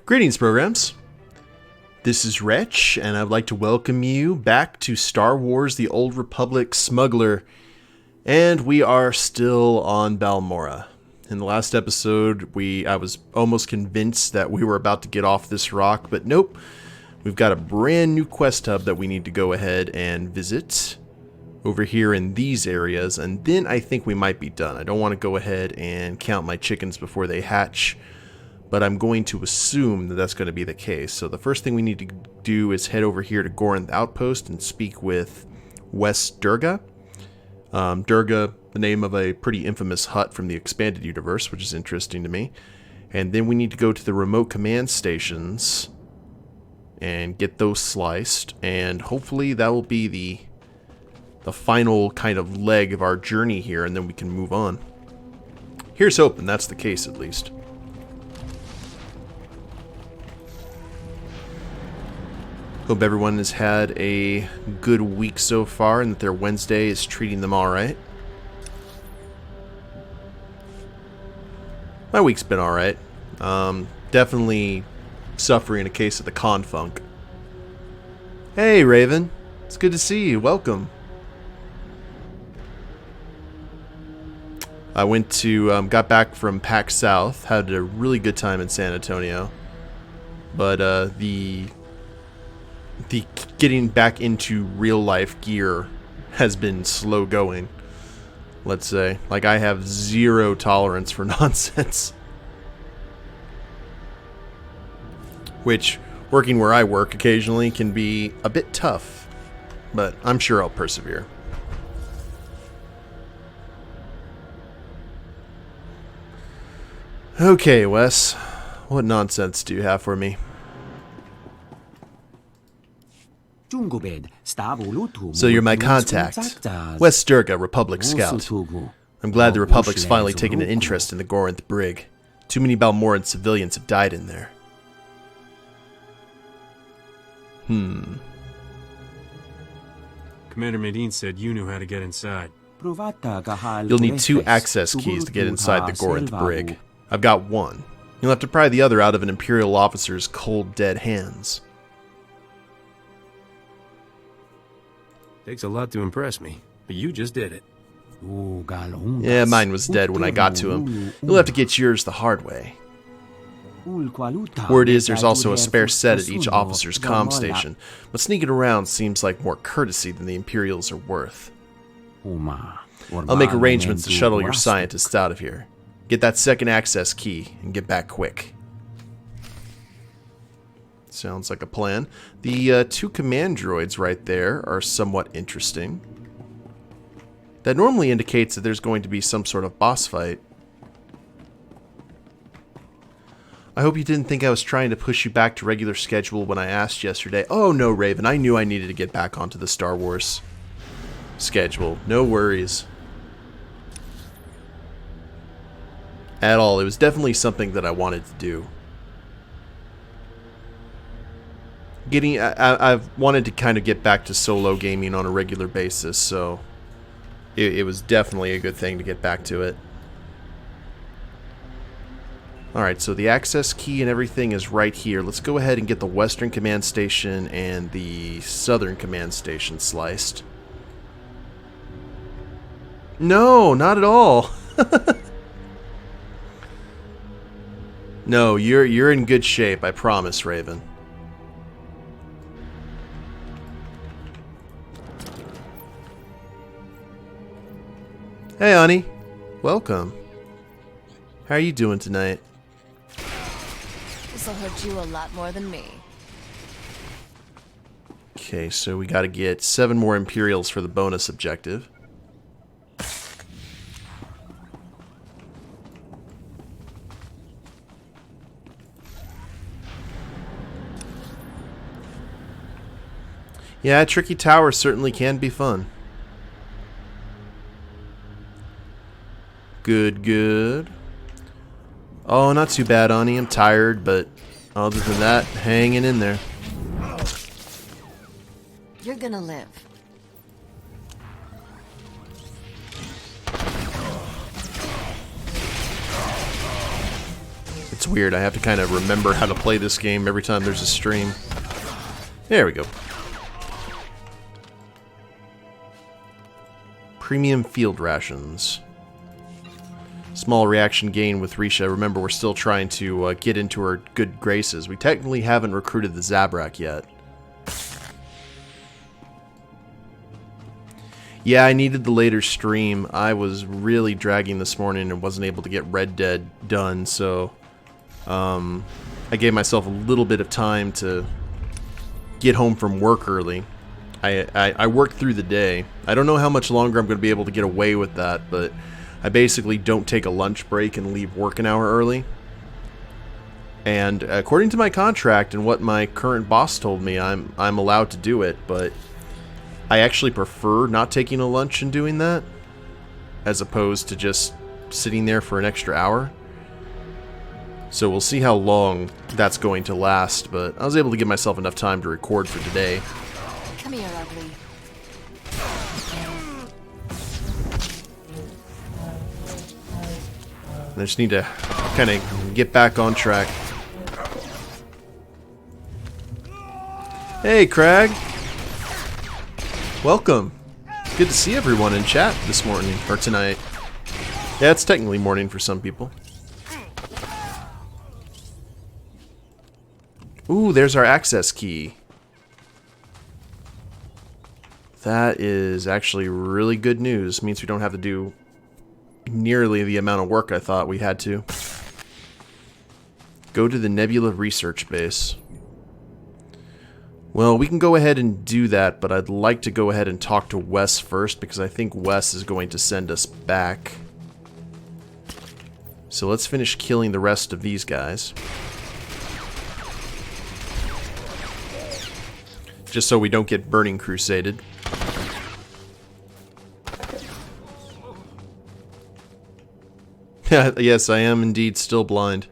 Greetings, programs. This is Wretch, and I'd like to welcome you back to Star Wars The Old Republic Smuggler. And we are still on Balmorra. In the last episode, I was almost convinced that we were about to get off this rock, but nope. We've got a brand new quest hub that we need to go ahead and visit over here in these areas, and then I think we might be done. I don't want to go ahead and count my chickens before they hatch, but I'm going to assume that that's going to be the case. So the first thing we need to do is head over here to Gorinth Outpost and speak with West Durga. Durga, the name of a pretty infamous hut from the expanded universe, which is interesting to me. And then we need to go to the remote command stations and get those sliced, and hopefully that will be the final kind of leg of our journey here, and then we can move on. Here's hoping that's the case, at least. Hope everyone has had a good week so far and that their Wednesday is treating them alright. My week's been alright. Definitely suffering a case of the con funk. Hey Raven, it's good to see you. Welcome. I went to, got back from PAX South, had a really good time in San Antonio. But the getting back into real life gear has been slow going, let's say. Like, I have zero tolerance for nonsense. Which, working where I work occasionally can be a bit tough, but I'm sure I'll persevere. Okay, Wes, what nonsense do you have for me? So you're my contact, West Durga, Republic Scout. I'm glad the Republic's finally taken an interest in the Gorinth Brig. Too many Balmorran civilians have died in there. Commander Medine said you knew how to get inside. You'll need 2 access keys to get inside the Gorinth Brig. I've got 1. You'll have to pry the other out of an Imperial officer's cold, dead hands. Takes a lot to impress me, but you just did it. Yeah, mine was dead when I got to him. You'll have to get yours the hard way. Word is there's also a spare set at each officer's comm station, but sneaking around seems like more courtesy than the Imperials are worth. I'll make arrangements to shuttle your scientists out of here. Get that second access key and get back quick. Sounds like a plan. The 2 command droids right there are somewhat interesting. That normally indicates that there's going to be some sort of boss fight. I hope you didn't think I was trying to push you back to regular schedule when I asked yesterday. Oh no, Raven, I knew I needed to get back onto the Star Wars schedule. No worries. At all. It was definitely something that I wanted to do. I've wanted to kind of get back to solo gaming on a regular basis, so it was definitely a good thing to get back to it. Alright, so the access key and everything is right here. Let's go ahead and get the Western Command Station and the Southern Command Station sliced. No, not at all. No, you're in good shape, I promise, Raven. Hey, honey. Welcome. How are you doing tonight? This'll hurt you a lot more than me. Okay, so we gotta get 7 more Imperials for the bonus objective. Yeah, Tricky Tower certainly can be fun. Good, good. Oh, not too bad, Ani. I'm tired, but other than that, hanging in there. You're gonna live. It's weird. I have to kind of remember how to play this game every time there's a stream. There we go. Premium field rations. Small reaction gain with Risha. Remember, we're still trying to get into her good graces. We technically haven't recruited the Zabrak yet. Yeah, I needed the later stream. I was really dragging this morning and wasn't able to get Red Dead done, so I gave myself a little bit of time to get home from work early. I worked through the day. I don't know how much longer I'm going to be able to get away with that, but I basically don't take a lunch break and leave work an hour early. And according to my contract and what my current boss told me, I'm allowed to do it, but I actually prefer not taking a lunch and doing that, as opposed to just sitting there for an extra hour. So we'll see how long that's going to last, but I was able to give myself enough time to record for today. Come here, ugly. I just need to kind of get back on track. Hey, Craig. Welcome. Good to see everyone in chat this morning, or tonight. Yeah, it's technically morning for some people. Ooh, there's our access key. That is actually really good news. It means we don't have to do nearly the amount of work I thought we had to. Go to the Nebula Research Base. Well, we can go ahead and do that, but I'd like to go ahead and talk to Wes first, because I think Wes is going to send us back. So let's finish killing the rest of these guys. Just so we don't get Burning Crusaded. Yes, I am indeed still blind.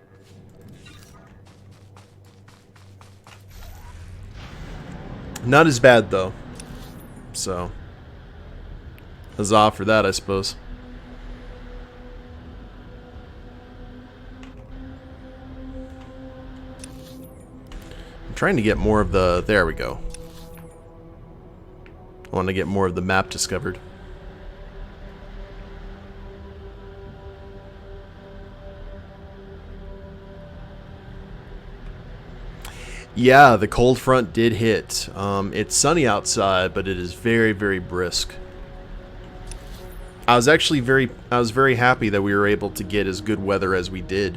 Not as bad, though. So, huzzah for that, I suppose. I'm trying to get more of the... There we go. I want to get more of the map discovered. Yeah, the cold front did hit. It's sunny outside, but it is very, very brisk. I was very happy that we were able to get as good weather as we did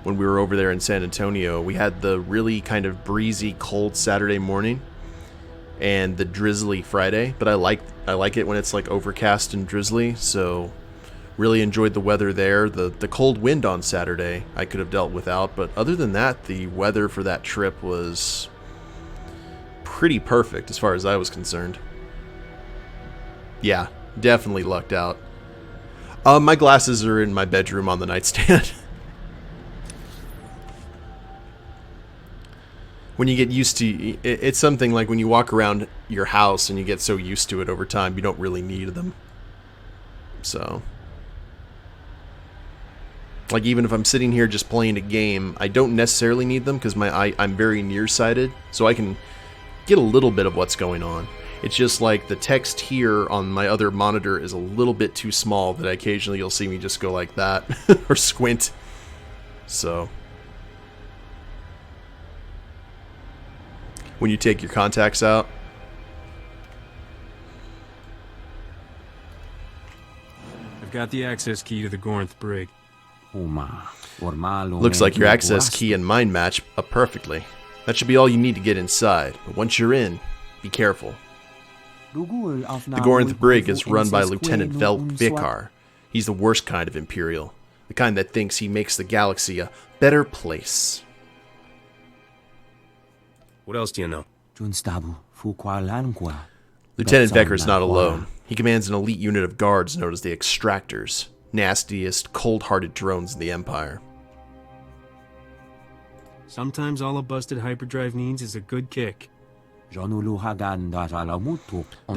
when we were over there in San Antonio. We had the really kind of breezy, cold Saturday morning and the drizzly Friday, but I like it when it's like overcast and drizzly, so really enjoyed the weather there. The cold wind on Saturday I could have dealt without, but other than that, the weather for that trip was pretty perfect as far as I was concerned. Yeah, definitely lucked out. My glasses are in my bedroom on the nightstand. When you get used to it's something like when you walk around your house and you get so used to it over time, you don't really need them. So, like, even if I'm sitting here just playing a game, I don't necessarily need them because I'm very nearsighted, so I can get a little bit of what's going on. It's just like the text here on my other monitor is a little bit too small that occasionally you'll see me just go like that or squint. So, when you take your contacts out. I've got the access key to the Gornth brig. Looks like your access key and mine match up perfectly. That should be all you need to get inside, but once you're in, be careful. The Gornth brig is run by Lieutenant Vikar. He's the worst kind of Imperial. The kind that thinks he makes the galaxy a better place. What else do you know? Lieutenant Vikar is not alone. He commands an elite unit of guards known as the Extractors. Nastiest, cold-hearted drones in the Empire. Sometimes all a busted hyperdrive needs is a good kick. The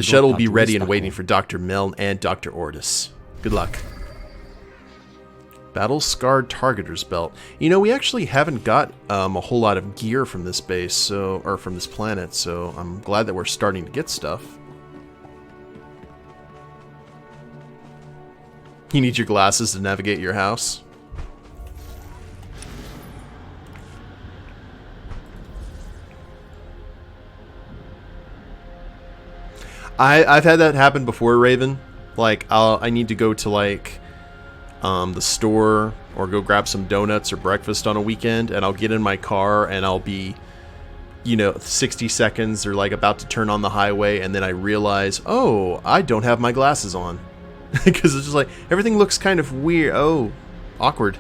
shuttle will be ready and waiting for Dr. Meln and Dr. Ordis. Good luck. Battle-scarred targeter's belt. You know, we actually haven't got a whole lot of gear from this base, or from this planet, so I'm glad that we're starting to get stuff. You need your glasses to navigate your house. I've had that happen before, Raven. Like, I need to go to, like, the store or go grab some donuts or breakfast on a weekend, and I'll get in my car and I'll be, 60 seconds or, like, about to turn on the highway, and then I realize, oh, I don't have my glasses on. Because it's just like, everything looks kind of weird. Oh, awkward.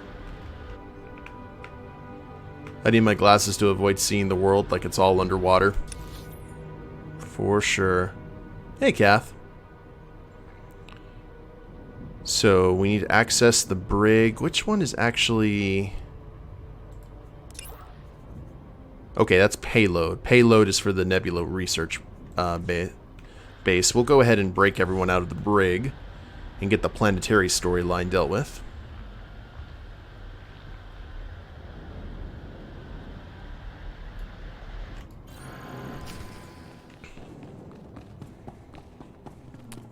I need my glasses to avoid seeing the world like it's all underwater. For sure. Hey, Kath. So, we need to access the brig. Which one is actually... Okay, that's payload. Payload is for the Nebula research base. We'll go ahead and break everyone out of the brig and get the planetary storyline dealt with.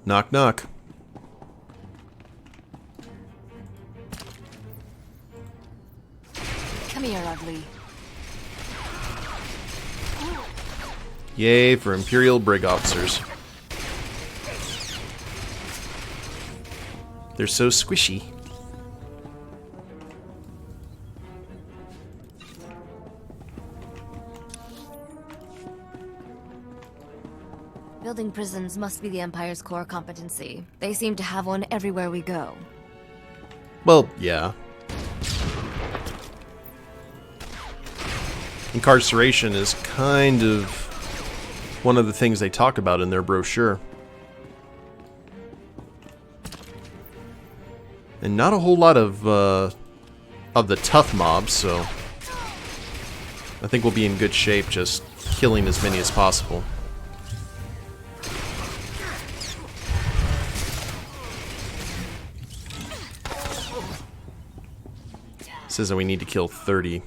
Knock, knock. Come here, ugly. Yay for Imperial brig officers. They're so squishy. Building prisons must be the Empire's core competency. They seem to have one everywhere we go. Well, yeah. Incarceration is kind of one of the things they talk about in their brochure. And not a whole lot of the tough mobs, so I think we'll be in good shape just killing as many as possible. It says that we need to kill 30.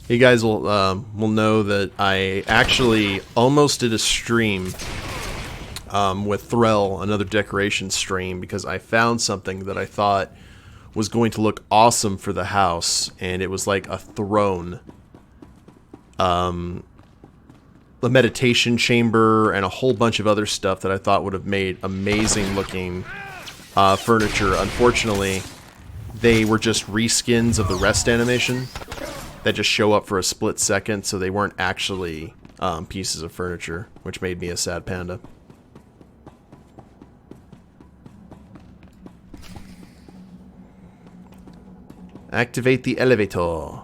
You guys will know that I actually almost did a stream with Threll, another decoration stream, because I found something that I thought was going to look awesome for the house, and it was like a throne, a meditation chamber, and a whole bunch of other stuff that I thought would have made amazing looking furniture. Unfortunately, they were just reskins of the rest animation that just show up for a split second, so they weren't actually pieces of furniture, which made me a sad panda. Activate the elevator.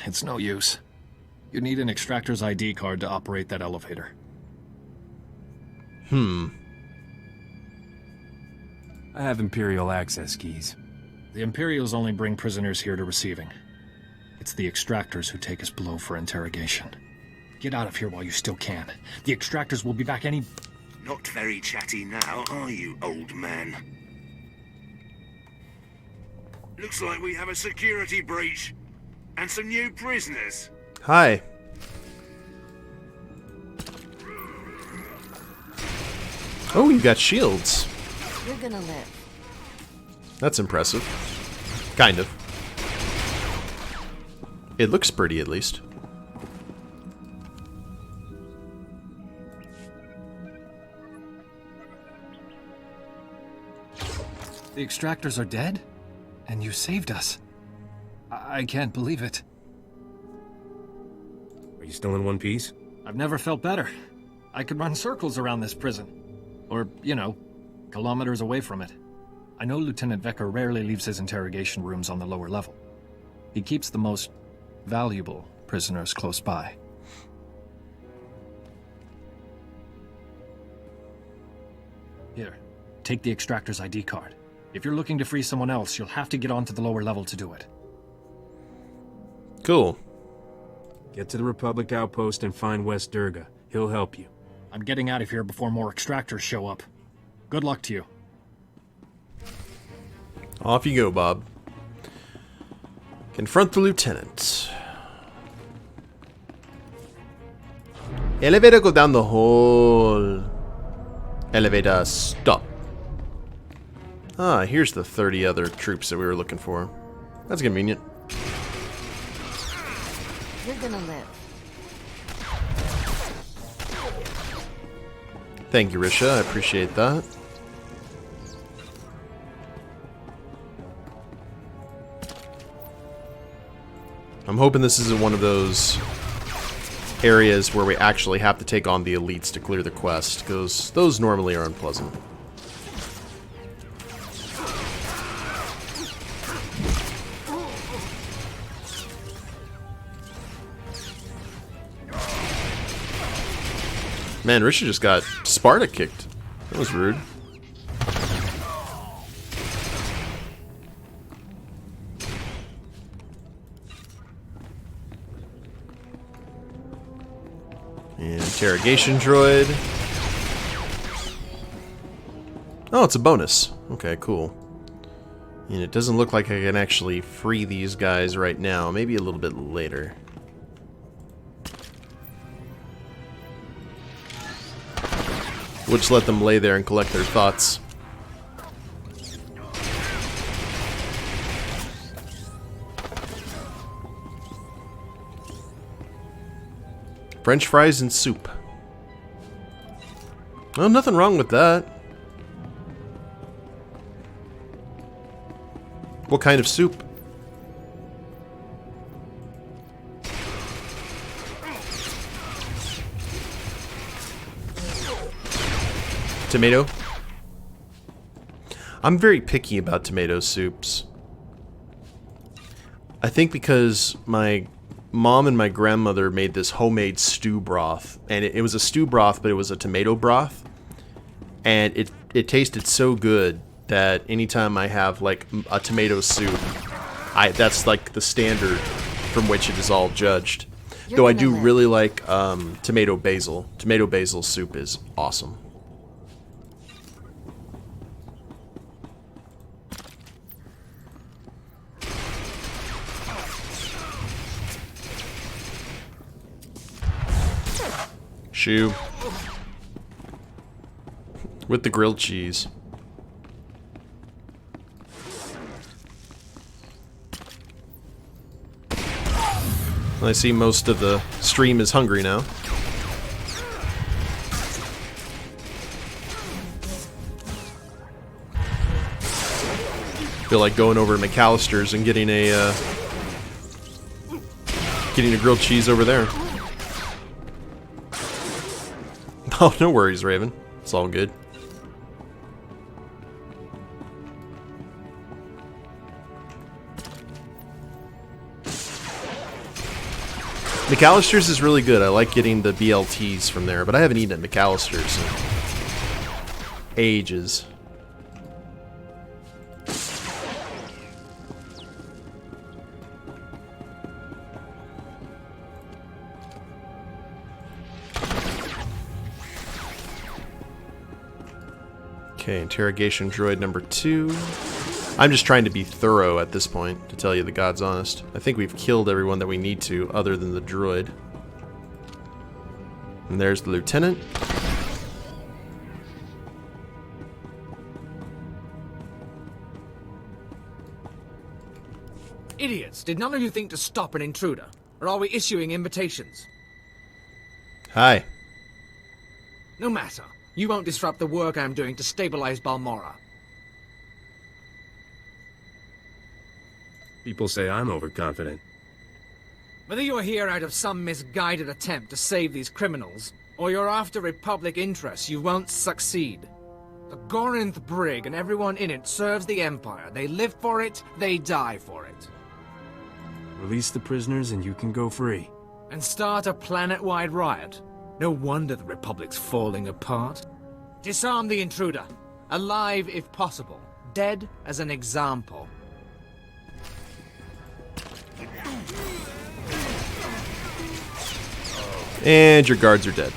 It's no use. You need an extractor's ID card to operate that elevator. I have Imperial access keys. The Imperials only bring prisoners here to receiving. It's the extractors who take us below for interrogation. Get out of here while you still can. The extractors will be back any... Not very chatty now, are you, old man? Looks like we have a security breach. And some new prisoners. Hi. Oh, you got shields. You're gonna live. That's impressive. Kind of. It looks pretty, at least. The extractors are dead? And you saved us. I can't believe it. Are you still in one piece? I've never felt better. I could run circles around this prison. Or, kilometers away from it. I know Lieutenant Vecker rarely leaves his interrogation rooms on the lower level. He keeps the most valuable prisoners close by. Here, take the extractor's ID card. If you're looking to free someone else, you'll have to get onto the lower level to do it. Cool. Get to the Republic outpost and find West Durga. He'll help you. I'm getting out of here before more extractors show up. Good luck to you. Off you go, Bob. Confront the lieutenant. Elevator go down the hall. Elevator stop. Ah, here's the 30 other troops that we were looking for. That's convenient. You're gonna live. Thank you, Risha. I appreciate that. I'm hoping this isn't one of those areas where we actually have to take on the elites to clear the quest, because those normally are unpleasant. Man, Risha just got Sparta kicked. That was rude. Interrogation droid. Oh, it's a bonus. Okay, cool. And it doesn't look like I can actually free these guys right now. Maybe a little bit later. We'll just let them lay there and collect their thoughts. French fries and soup. Oh, nothing wrong with that. What kind of soup? Tomato? I'm very picky about tomato soups. I think because my mom and my grandmother made this homemade stew broth, and it was a stew broth, but it was a tomato broth, and it tasted so good that anytime I have like a tomato soup, that's like the standard from which it is all judged. Though I do really like tomato basil. Tomato basil soup is awesome. Shoe. With the grilled cheese. I see most of the stream is hungry now. Feel like going over to McAllister's and getting a grilled cheese over there. Oh, no worries, Raven. It's all good. McAllister's is really good. I like getting the BLTs from there, but I haven't eaten at McAllister's in ages. Okay, interrogation droid number 2. I'm just trying to be thorough at this point, to tell you the God's honest. I think we've killed everyone that we need to, other than the droid. And there's the lieutenant. Idiots! Did none of you think to stop an intruder? Or are we issuing invitations? Hi. No matter. You won't disrupt the work I'm doing to stabilize Balmorra. People say I'm overconfident. Whether you're here out of some misguided attempt to save these criminals, or you're after Republic interests, you won't succeed. The Gorinth Brig and everyone in it serves the Empire. They live for it, they die for it. Release the prisoners and you can go free. And start a planet-wide riot. No wonder the Republic's falling apart. Disarm the intruder. Alive if possible. Dead as an example. And your guards are dead.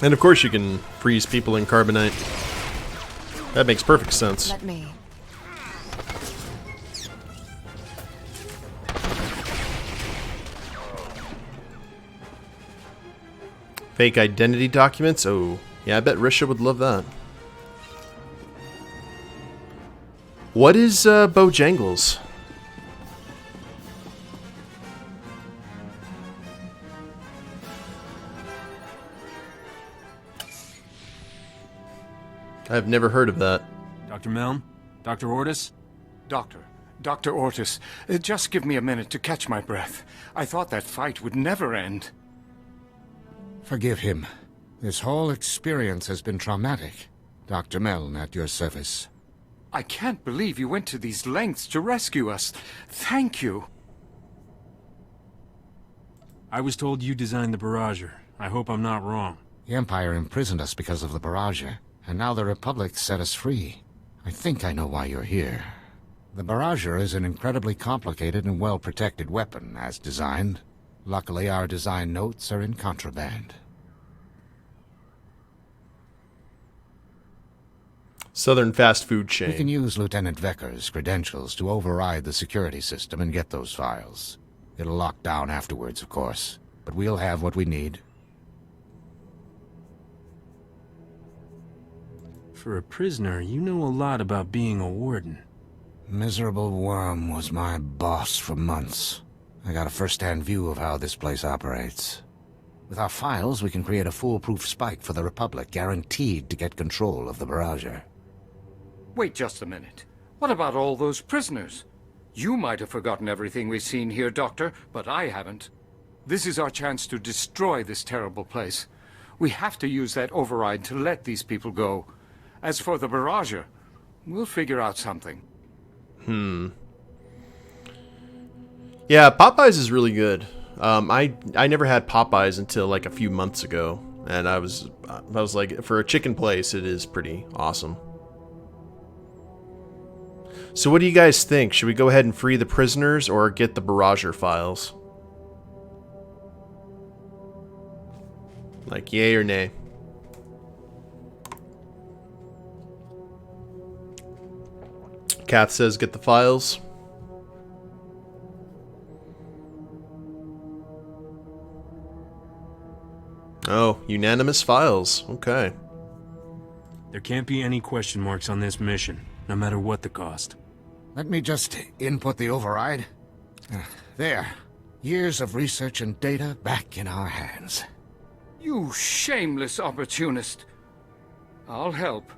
And of course you can freeze people in carbonite. That makes perfect sense. Let me. Fake identity documents? Oh, yeah, I bet Risha would love that. What is Bojangles? I've never heard of that. Dr. Meln? Dr. Ortis? Dr. Ortis, just give me a minute to catch my breath. I thought that fight would never end. Forgive him. This whole experience has been traumatic. Dr. Meln at your service. I can't believe you went to these lengths to rescue us. Thank you. I was told you designed the barrager. I hope I'm not wrong. The Empire imprisoned us because of the barrager, and now the Republic set us free. I think I know why you're here. The barrager is an incredibly complicated and well-protected weapon, as designed. Luckily, our design notes are in contraband. Southern fast food chain. We can use Lieutenant Vecker's credentials to override the security system and get those files. It'll lock down afterwards, of course, but we'll have what we need. For a prisoner, you know a lot about being a warden. Miserable Worm was my boss for months. I got a first-hand view of how this place operates. With our files, we can create a foolproof spike for the Republic, guaranteed to get control of the barrager. Wait just a minute. What about all those prisoners? You might have forgotten everything we've seen here, Doctor, but I haven't. This is our chance to destroy this terrible place. We have to use that override to let these people go. As for the barrager, we'll figure out something. Yeah, Popeyes is really good. I never had Popeyes until like a few months ago, and I was like, for a chicken place, it is pretty awesome. So what do you guys think? Should we go ahead and free the prisoners or get the barrager files? Like, yay or nay? Kath says get the files. Oh, unanimous files. Okay. There can't be any question marks on this mission, no matter what the cost. Let me just input the override. There. Years of research and data back in our hands. You shameless opportunist. I'll help,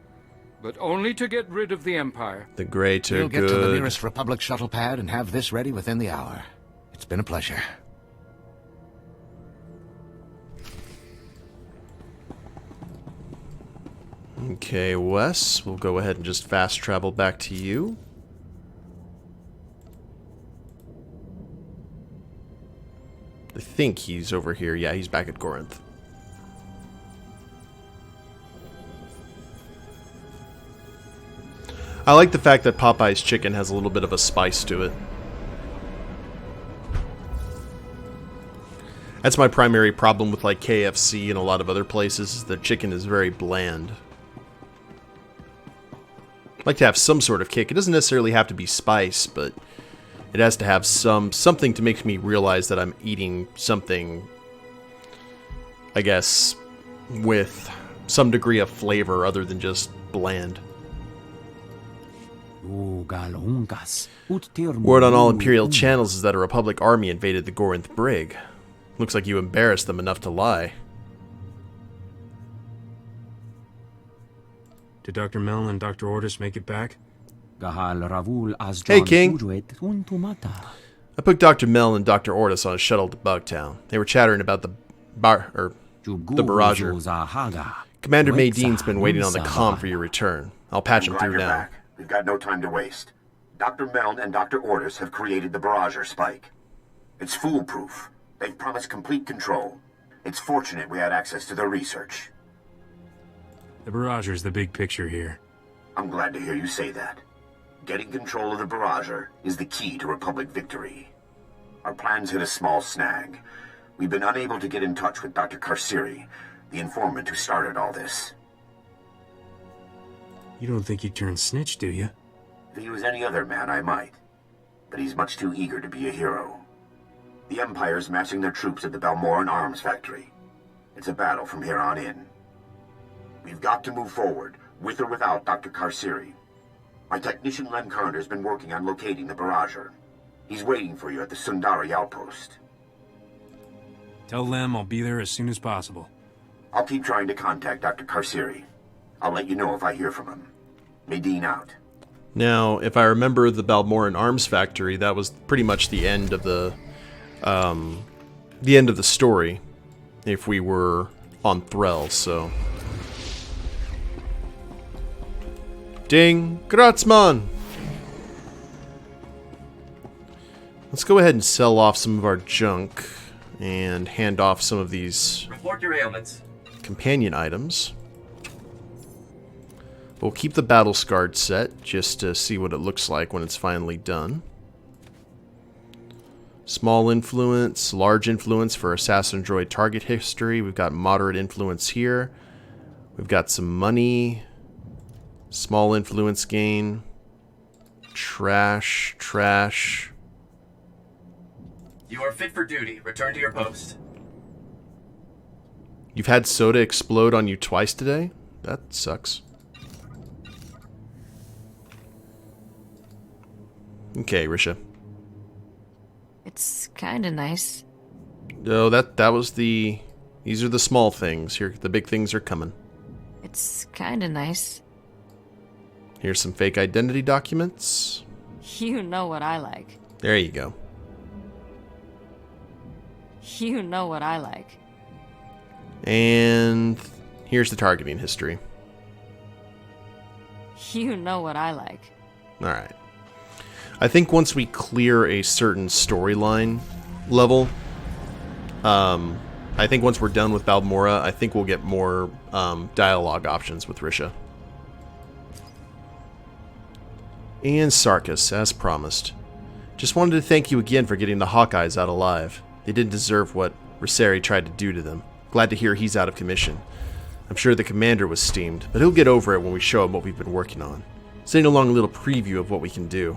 but only to get rid of the Empire. The greater We'll get good. to the nearest Republic shuttle pad and have this ready within the hour. It's been a pleasure. Okay, Wes, we'll go ahead and just fast travel back to you. I think he's over here. Yeah, he's back at Corinth. I like the fact that Popeye's chicken has a little bit of a spice to it. That's my primary problem with like KFC and a lot of other places, is the chicken is very bland. I like to have some sort of kick. It doesn't necessarily have to be spice, but it has to have something to make me realize that I'm eating something, I guess, with some degree of flavor other than just bland. Word on all Imperial channels is that a Republic army invaded the Corinth brig. Looks like you embarrassed them enough to lie. Did Dr. Meln and Dr. Ortis make it back? Hey, King. I put Dr. Meln and Dr. Ortis on a shuttle to Bugtown. They were chattering about the barrager. Commander Maydean's been waiting on the comm for your return. I'll patch him through now. We've got no time to waste. Dr. Meln and Dr. Ortis have created the barrager spike. It's foolproof. They've promised complete control. It's fortunate we had access to their research. The Barrager's the big picture here. I'm glad to hear you say that. Getting control of the Barrager is the key to Republic victory. Our plans hit a small snag. We've been unable to get in touch with Dr. Karsiri, the informant who started all this. You don't think he'd turn snitch, do you? If he was any other man, I might. But he's much too eager to be a hero. The Empire's massing their troops at the Balmorra arms factory. It's a battle from here on in. We've got to move forward, with or without Dr. Karsiri. My technician Len Carter's been working on locating the Barrager. He's waiting for you at the Sundari outpost. Tell Lem I'll be there as soon as possible. I'll keep trying to contact Dr. Karsiri. I'll let you know if I hear from him. Medine out. Now, if I remember the Balmorra arms factory, that was pretty much the end of the story. If we were on Threll, so. Ding! Gratzman! Let's go ahead and sell off some of our junk and hand off some of these report your ailments. Companion items. We'll keep the battle scarred set just to see what it looks like when it's finally done. Small influence, large influence for assassin droid target history. We've got moderate influence here. We've got some money. Small influence gain. Trash, trash. You are fit for duty. Return to your post. You've had soda explode on you twice today? That sucks. Okay, Risha. It's kinda nice. No, that was the... These are the small things. Here, the big things are coming. It's kinda nice. Here's some fake identity documents. You know what I like. There you go. You know what I like. And here's the targeting history. You know what I like. Alright. I think once we clear a certain storyline level, I think once we're done with Balmorra, I think we'll get more dialogue options with Risha. And Sarkis, as promised. Just wanted to thank you again for getting the Hawkeyes out alive. They didn't deserve what Ryseri tried to do to them. Glad to hear he's out of commission. I'm sure the commander was steamed, but he'll get over it when we show him what we've been working on. Sending along a little preview of what we can do.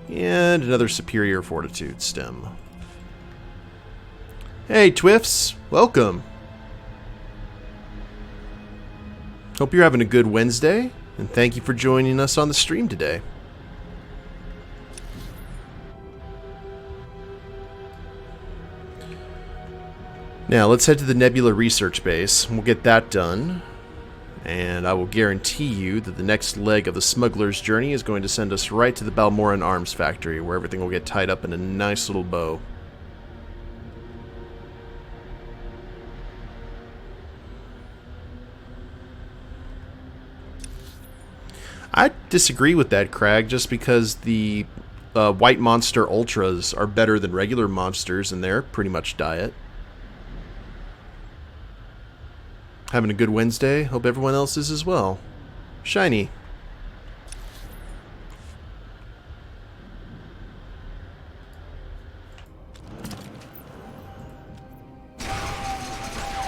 And another superior fortitude stem. Hey, Twiffs! Welcome! Hope you're having a good Wednesday, and thank you for joining us on the stream today. Now, let's head to the Nebula Research Base. We'll get that done. And I will guarantee you that the next leg of the Smuggler's journey is going to send us right to the Balmorra Arms Factory, where everything will get tied up in a nice little bow. I disagree with that, Crag, just because the White Monster Ultras are better than regular monsters, and they're pretty much diet. Having a good Wednesday. Hope everyone else is as well. Shiny.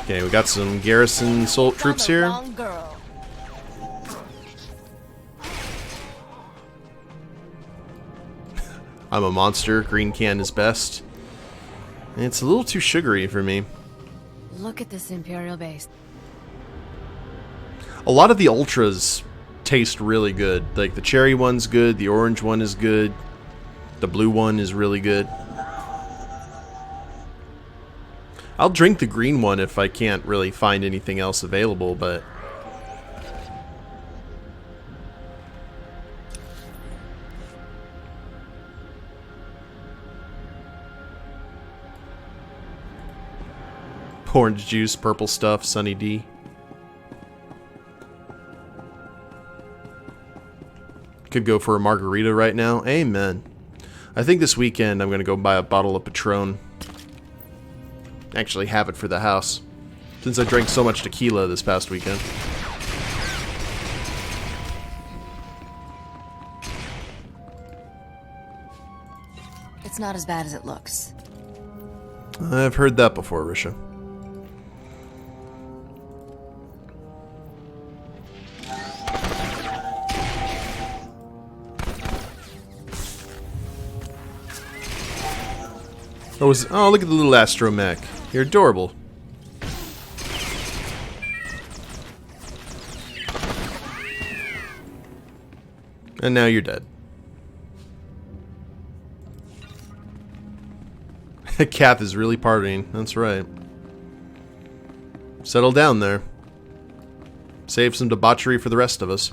Okay, we got some garrison troops here. I'm a monster. Green can is best. It's a little too sugary for me. Look at this Imperial base. A lot of the Ultras taste really good. Like, the cherry one's good, the orange one is good, the blue one is really good. I'll drink the green one if I can't really find anything else available, but... Orange juice, purple stuff, Sunny D. Could go for a margarita right now. Amen. I think this weekend I'm going to go buy a bottle of Patron. Actually have it for the house, since I drank so much tequila this past weekend. It's not as bad as it looks. I've heard that before, Risha. Oh, look at the little astromech. You're adorable. And now you're dead. Kath is really partying. That's right. Settle down there. Save some debauchery for the rest of us.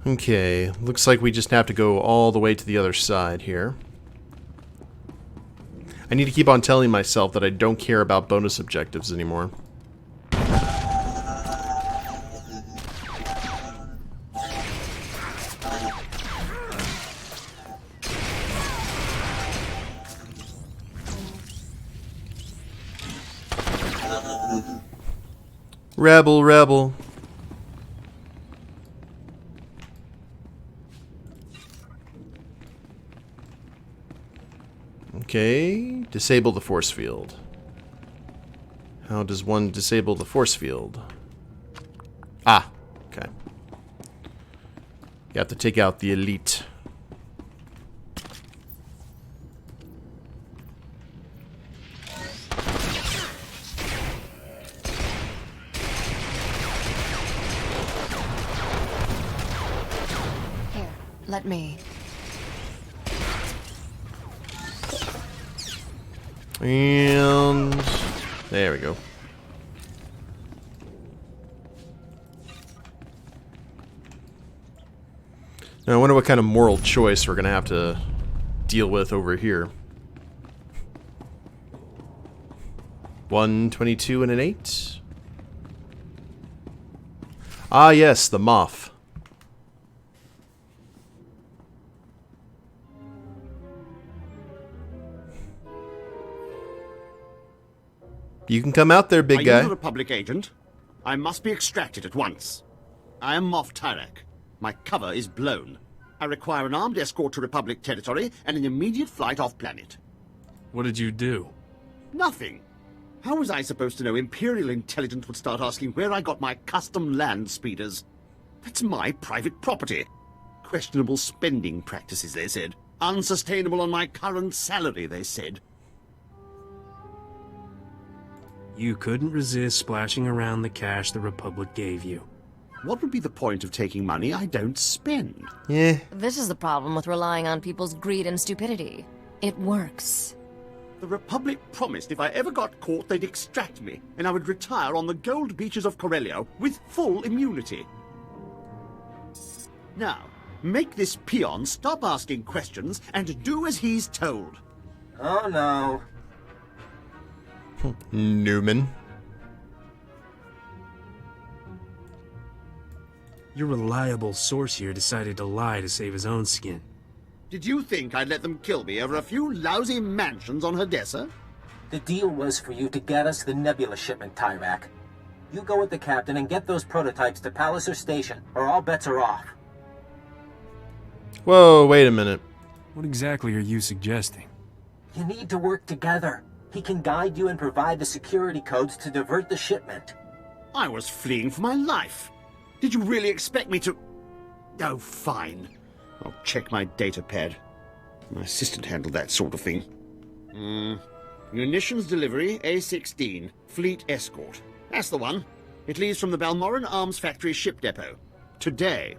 Okay, looks like we just have to go all the way to the other side here. I need to keep on telling myself that I don't care about bonus objectives anymore. Rebel, rebel. Okay, disable the force field. How does one disable the force field? Ah, okay. You have to take out the elite. Here, let me. And there we go. Now I wonder what kind of moral choice we're gonna have to deal with over here. 1, 22, and an 8. Ah yes, the Moff. You can come out there, big guy. Are you the Republic agent? I must be extracted at once. I am Moff Tyrek. My cover is blown. I require an armed escort to Republic territory and an immediate flight off-planet. What did you do? Nothing. How was I supposed to know Imperial intelligence would start asking where I got my custom land speeders? That's my private property. Questionable spending practices, they said. Unsustainable on my current salary, they said. You couldn't resist splashing around the cash the Republic gave you. What would be the point of taking money I don't spend? Yeah. This is the problem with relying on people's greed and stupidity. It works. The Republic promised if I ever got caught, they'd extract me, and I would retire on the gold beaches of Corellia with full immunity. Now, make this peon stop asking questions and do as he's told. Oh no. Newman. Your reliable source here decided to lie to save his own skin. Did you think I'd let them kill me over a few lousy mansions on Hadessa? The deal was for you to get us the Nebula shipment, Tyrek. You go with the captain and get those prototypes to Palliser Station, or all bets are off. Whoa, wait a minute. What exactly are you suggesting? You need to work together. He can guide you and provide the security codes to divert the shipment. I was fleeing for my life. Did you really expect me to... Oh, fine. I'll check my data pad. My assistant handled that sort of thing. Munitions delivery, A-16. Fleet escort. That's the one. It leaves from the Balmorra Arms Factory ship depot. Today.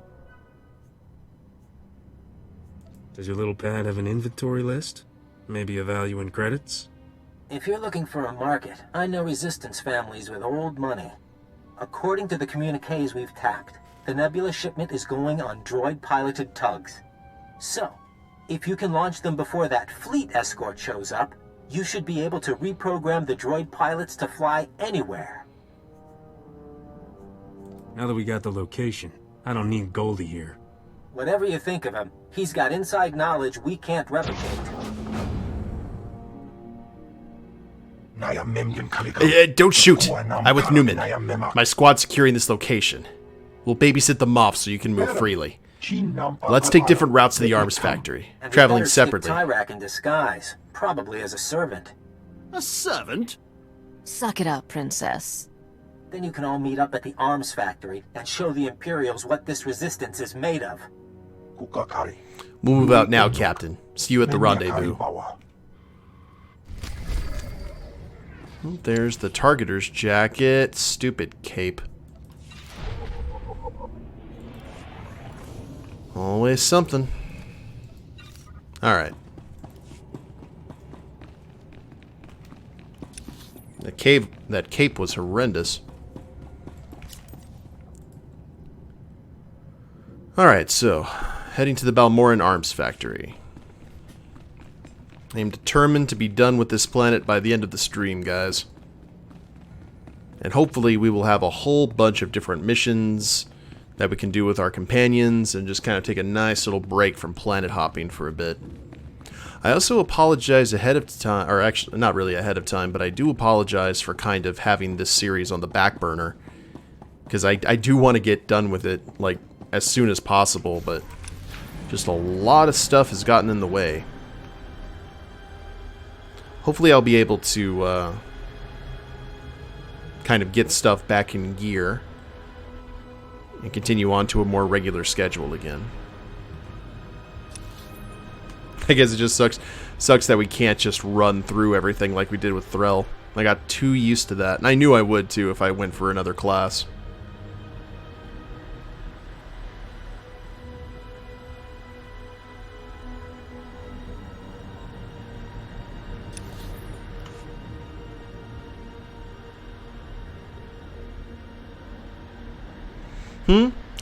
Does your little pad have an inventory list? Maybe a value in credits? If you're looking for a market, I know resistance families with old money. According to the communiques we've tapped, the Nebula shipment is going on droid-piloted tugs. So, if you can launch them before that fleet escort shows up, you should be able to reprogram the droid pilots to fly anywhere. Now that we got the location, I don't need Goldie here. Whatever you think of him, he's got inside knowledge we can't replicate. Don't shoot! I'm with Newman. My squad's securing this location. We'll babysit the Moff so you can move freely. Let's take different routes to the arms factory, And traveling separately. Tyrak in disguise, probably as a servant. A servant? Suck it up, princess. Then you can all meet up at the arms factory and show the Imperials what this resistance is made of. We'll move out now, Captain. See you at the rendezvous. There's the targeter's jacket. Stupid cape. Always something. Alright. That cape was horrendous. Alright, so heading to the Balmorran arms factory. I am determined to be done with this planet by the end of the stream, guys. And hopefully we will have a whole bunch of different missions that we can do with our companions and just kind of take a nice little break from planet hopping for a bit. I also apologize ahead of time, or actually not really ahead of time, but I do apologize for kind of having this series on the back burner. Because I do want to get done with it, like, as soon as possible, but just a lot of stuff has gotten in the way. Hopefully I'll be able to kind of get stuff back in gear and continue on to a more regular schedule again. I guess it just sucks that we can't just run through everything like we did with Threll. I got too used to that, and I knew I would too if I went for another class.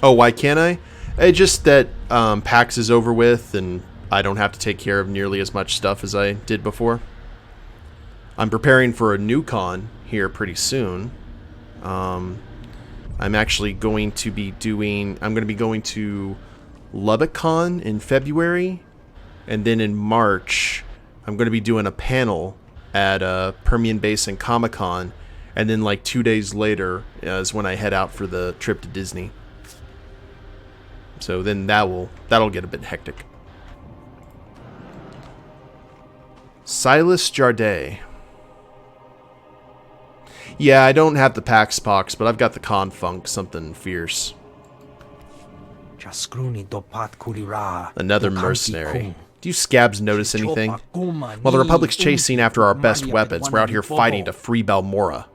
Oh, why can't I? It's just that PAX is over with and I don't have to take care of nearly as much stuff as I did before. I'm preparing for a new con here pretty soon. I'm actually going to be doing... I'm going to be going to Lubbock Con in February. And then in March, I'm going to be doing a panel at Permian Basin Comic-Con. And then like 2 days later is when I head out for the trip to Disney. So then that'll get a bit hectic. Silas Jardé. Yeah, I don't have the Pax Pox, but I've got the Confunk, something fierce. Another mercenary. Do you scabs notice anything? While the Republic's chasing after our best weapons, we're out here fighting to free Balmorra.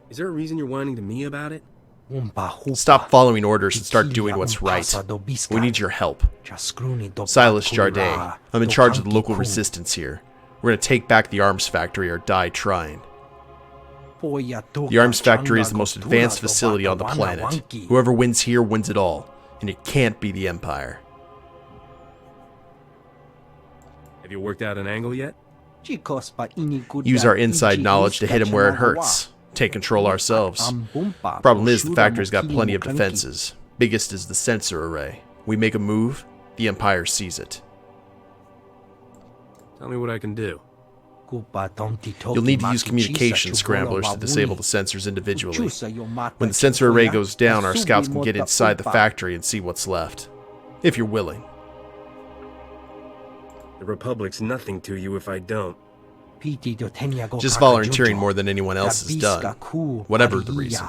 Is there a reason you're whining to me about it? Stop following orders and start doing what's right. We need your help. Silas Jardé. I'm in charge of the local resistance here. We're going to take back the arms factory or die trying. The arms factory is the most advanced facility on the planet. Whoever wins here wins it all. And it can't be the Empire. Have you worked out an angle yet? Use our inside knowledge to hit him where it hurts. Take control ourselves. Problem is, the factory's got plenty of defenses. Biggest is the sensor array. We make a move, the Empire sees it. Tell me what I can do. You'll need to use communication scramblers to disable the sensors individually. When the sensor array goes down, our scouts can get inside the factory and see what's left. If you're willing. The Republic's nothing to you if I don't. Just volunteering more than anyone else has done, whatever the reason.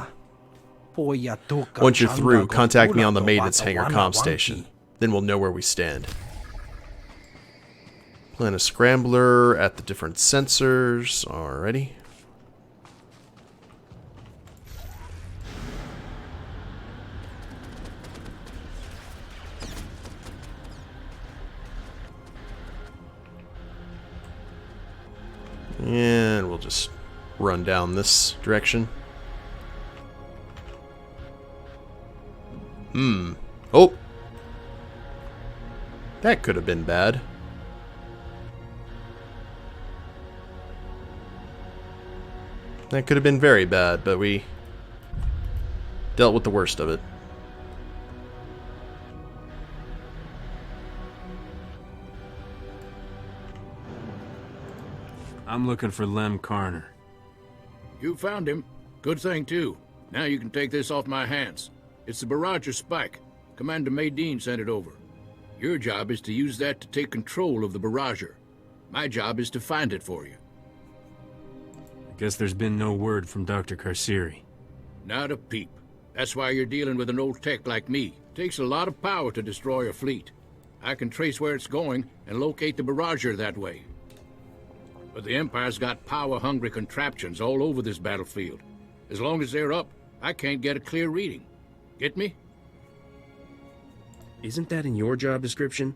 Once you're through, contact me on the Maintenance Hangar comm station. Then we'll know where we stand. Plant a scrambler at the different sensors. Alrighty. And we'll just run down this direction. Oh! That could have been bad. That could have been very bad, but we dealt with the worst of it. I'm looking for Lem Carner. You found him. Good thing, too. Now you can take this off my hands. It's the Barrager Spike. Commander Maydeen sent it over. Your job is to use that to take control of the Barrager. My job is to find it for you. I guess there's been no word from Dr. Carceri. Not a peep. That's why you're dealing with an old tech like me. Takes a lot of power to destroy a fleet. I can trace where it's going and locate the Barrager that way. But the Empire's got power-hungry contraptions all over this battlefield. As long as they're up, I can't get a clear reading. Get me? Isn't that in your job description?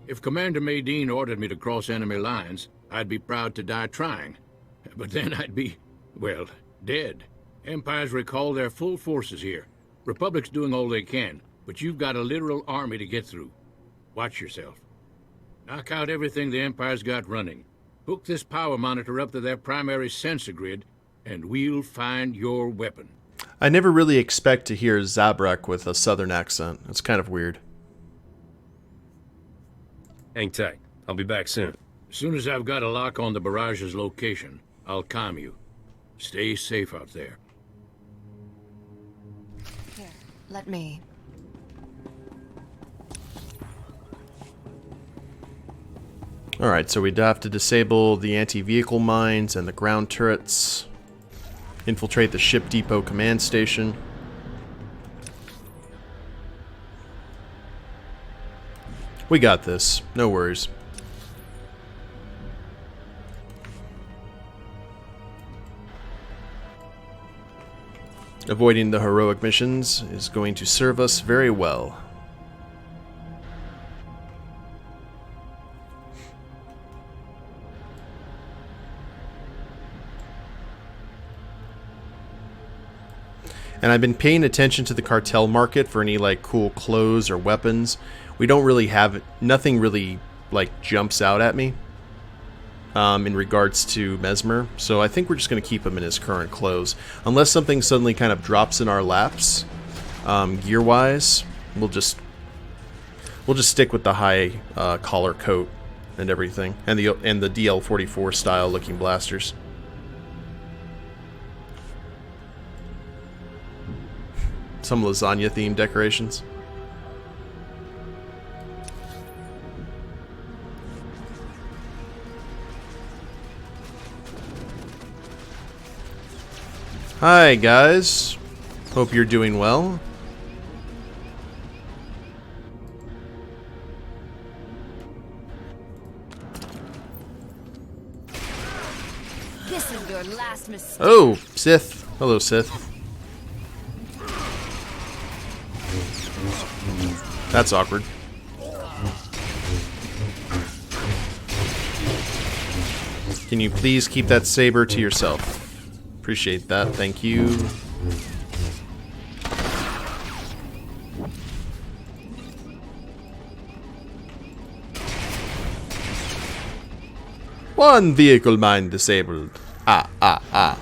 If Commander Maydeen ordered me to cross enemy lines, I'd be proud to die trying. But then I'd be, well, dead. Empire's recalled their full forces here. Republic's doing all they can, but you've got a literal army to get through. Watch yourself. Knock out everything the Empire's got running. Hook this power monitor up to their primary sensor grid, and we'll find your weapon. I never really expect to hear Zabrak with a southern accent. It's kind of weird. Hang tight. I'll be back soon. As soon as I've got a lock on the barrage's location, I'll calm you. Stay safe out there. Here, let me. Alright, so we'd have to disable the anti-vehicle mines and the ground turrets. Infiltrate the ship depot command station. We got this. No worries. Avoiding the heroic missions is going to serve us very well. And I've been paying attention to the cartel market for any like cool clothes or weapons. We don't really have, nothing really like jumps out at me in regards to Mesmyrrh. So I think we're just going to keep him in his current clothes. Unless something suddenly kind of drops in our laps, gear-wise, we'll just stick with the high collar coat and everything, and the DL-44 style looking blasters. Some lasagna themed decorations. Hi guys, hope you're doing well. This is your last mistake. Oh, Sith. Hello, Sith. That's awkward. Can you please keep that saber to yourself? Appreciate that, thank you. One vehicle mine disabled. Ah.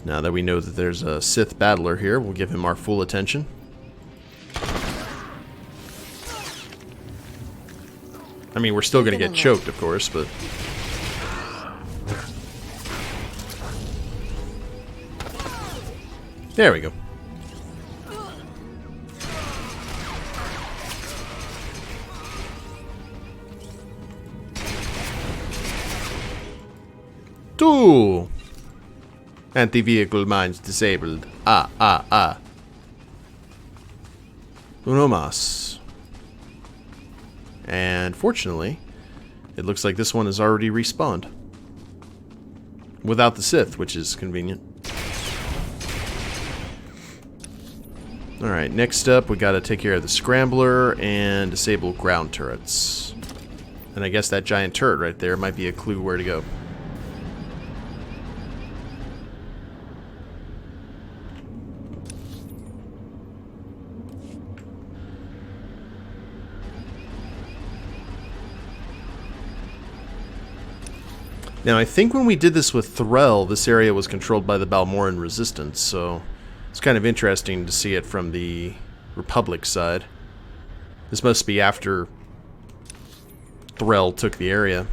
Now that we know that there's a Sith battler here, we'll give him our full attention. I mean, we're still going to get choked, of course, but... There we go. Two! Anti-vehicle mines disabled. Ah. Uno mas. And fortunately, it looks like this one is already respawned. Without the Sith, which is convenient. Alright, next up we gotta take care of the Scrambler and disable ground turrets. And I guess that giant turret right there might be a clue where to go. Now, I think when we did this with Threll, this area was controlled by the Balmorran resistance, so it's kind of interesting to see it from the Republic side. This must be after Threll took the area.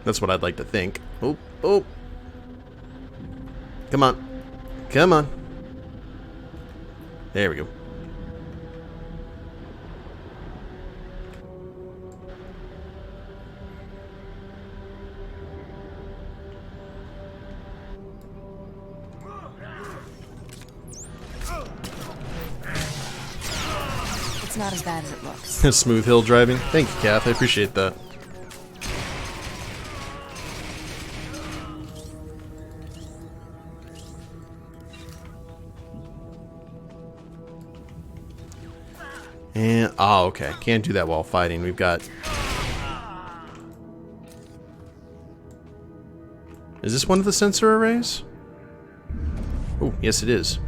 That's what I'd like to think. Oh, oh. Come on. Come on. There we go. It's not as bad as it looks. Smooth hill driving. Thank you, Kath. I appreciate that. And oh, okay. Can't do that while fighting. We've got. Is this one of the sensor arrays? Oh, yes, it is.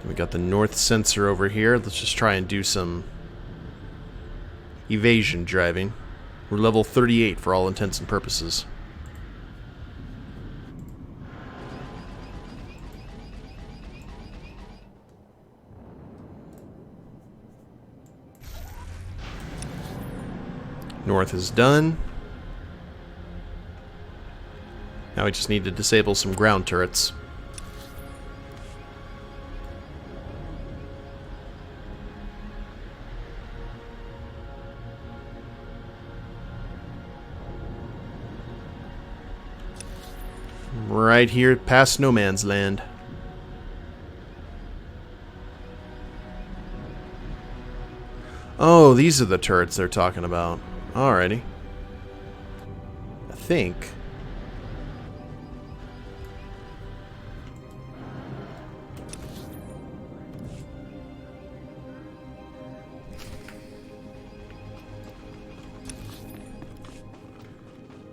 We got the north sensor over here. Let's just try and do some evasion driving. We're level 38 for all intents and purposes. North is done. Now we just need to disable some ground turrets. Right here past No Man's Land. Oh, these are the turrets they're talking about. Alrighty. I think.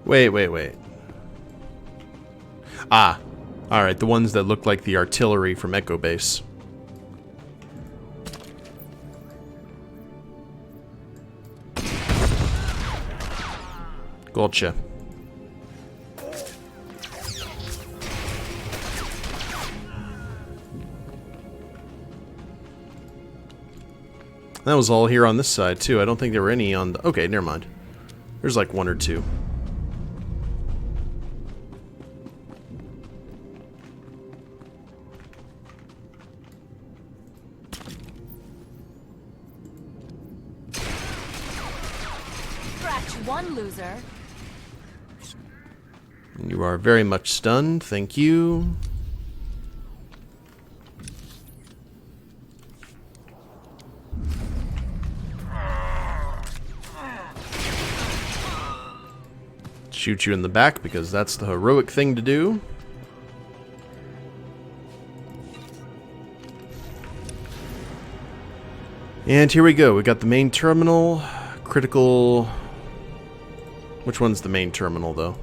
Wait. Ah. Alright, the ones that look like the artillery from Echo Base. Gotcha. That was all here on this side, too. I don't think there were any on the... Okay, never mind. There's like one or two. One loser. You are very much stunned. Thank you. Shoot you in the back because that's the heroic thing to do. And here we go. We got the main terminal. Critical... Which one's the main terminal, though?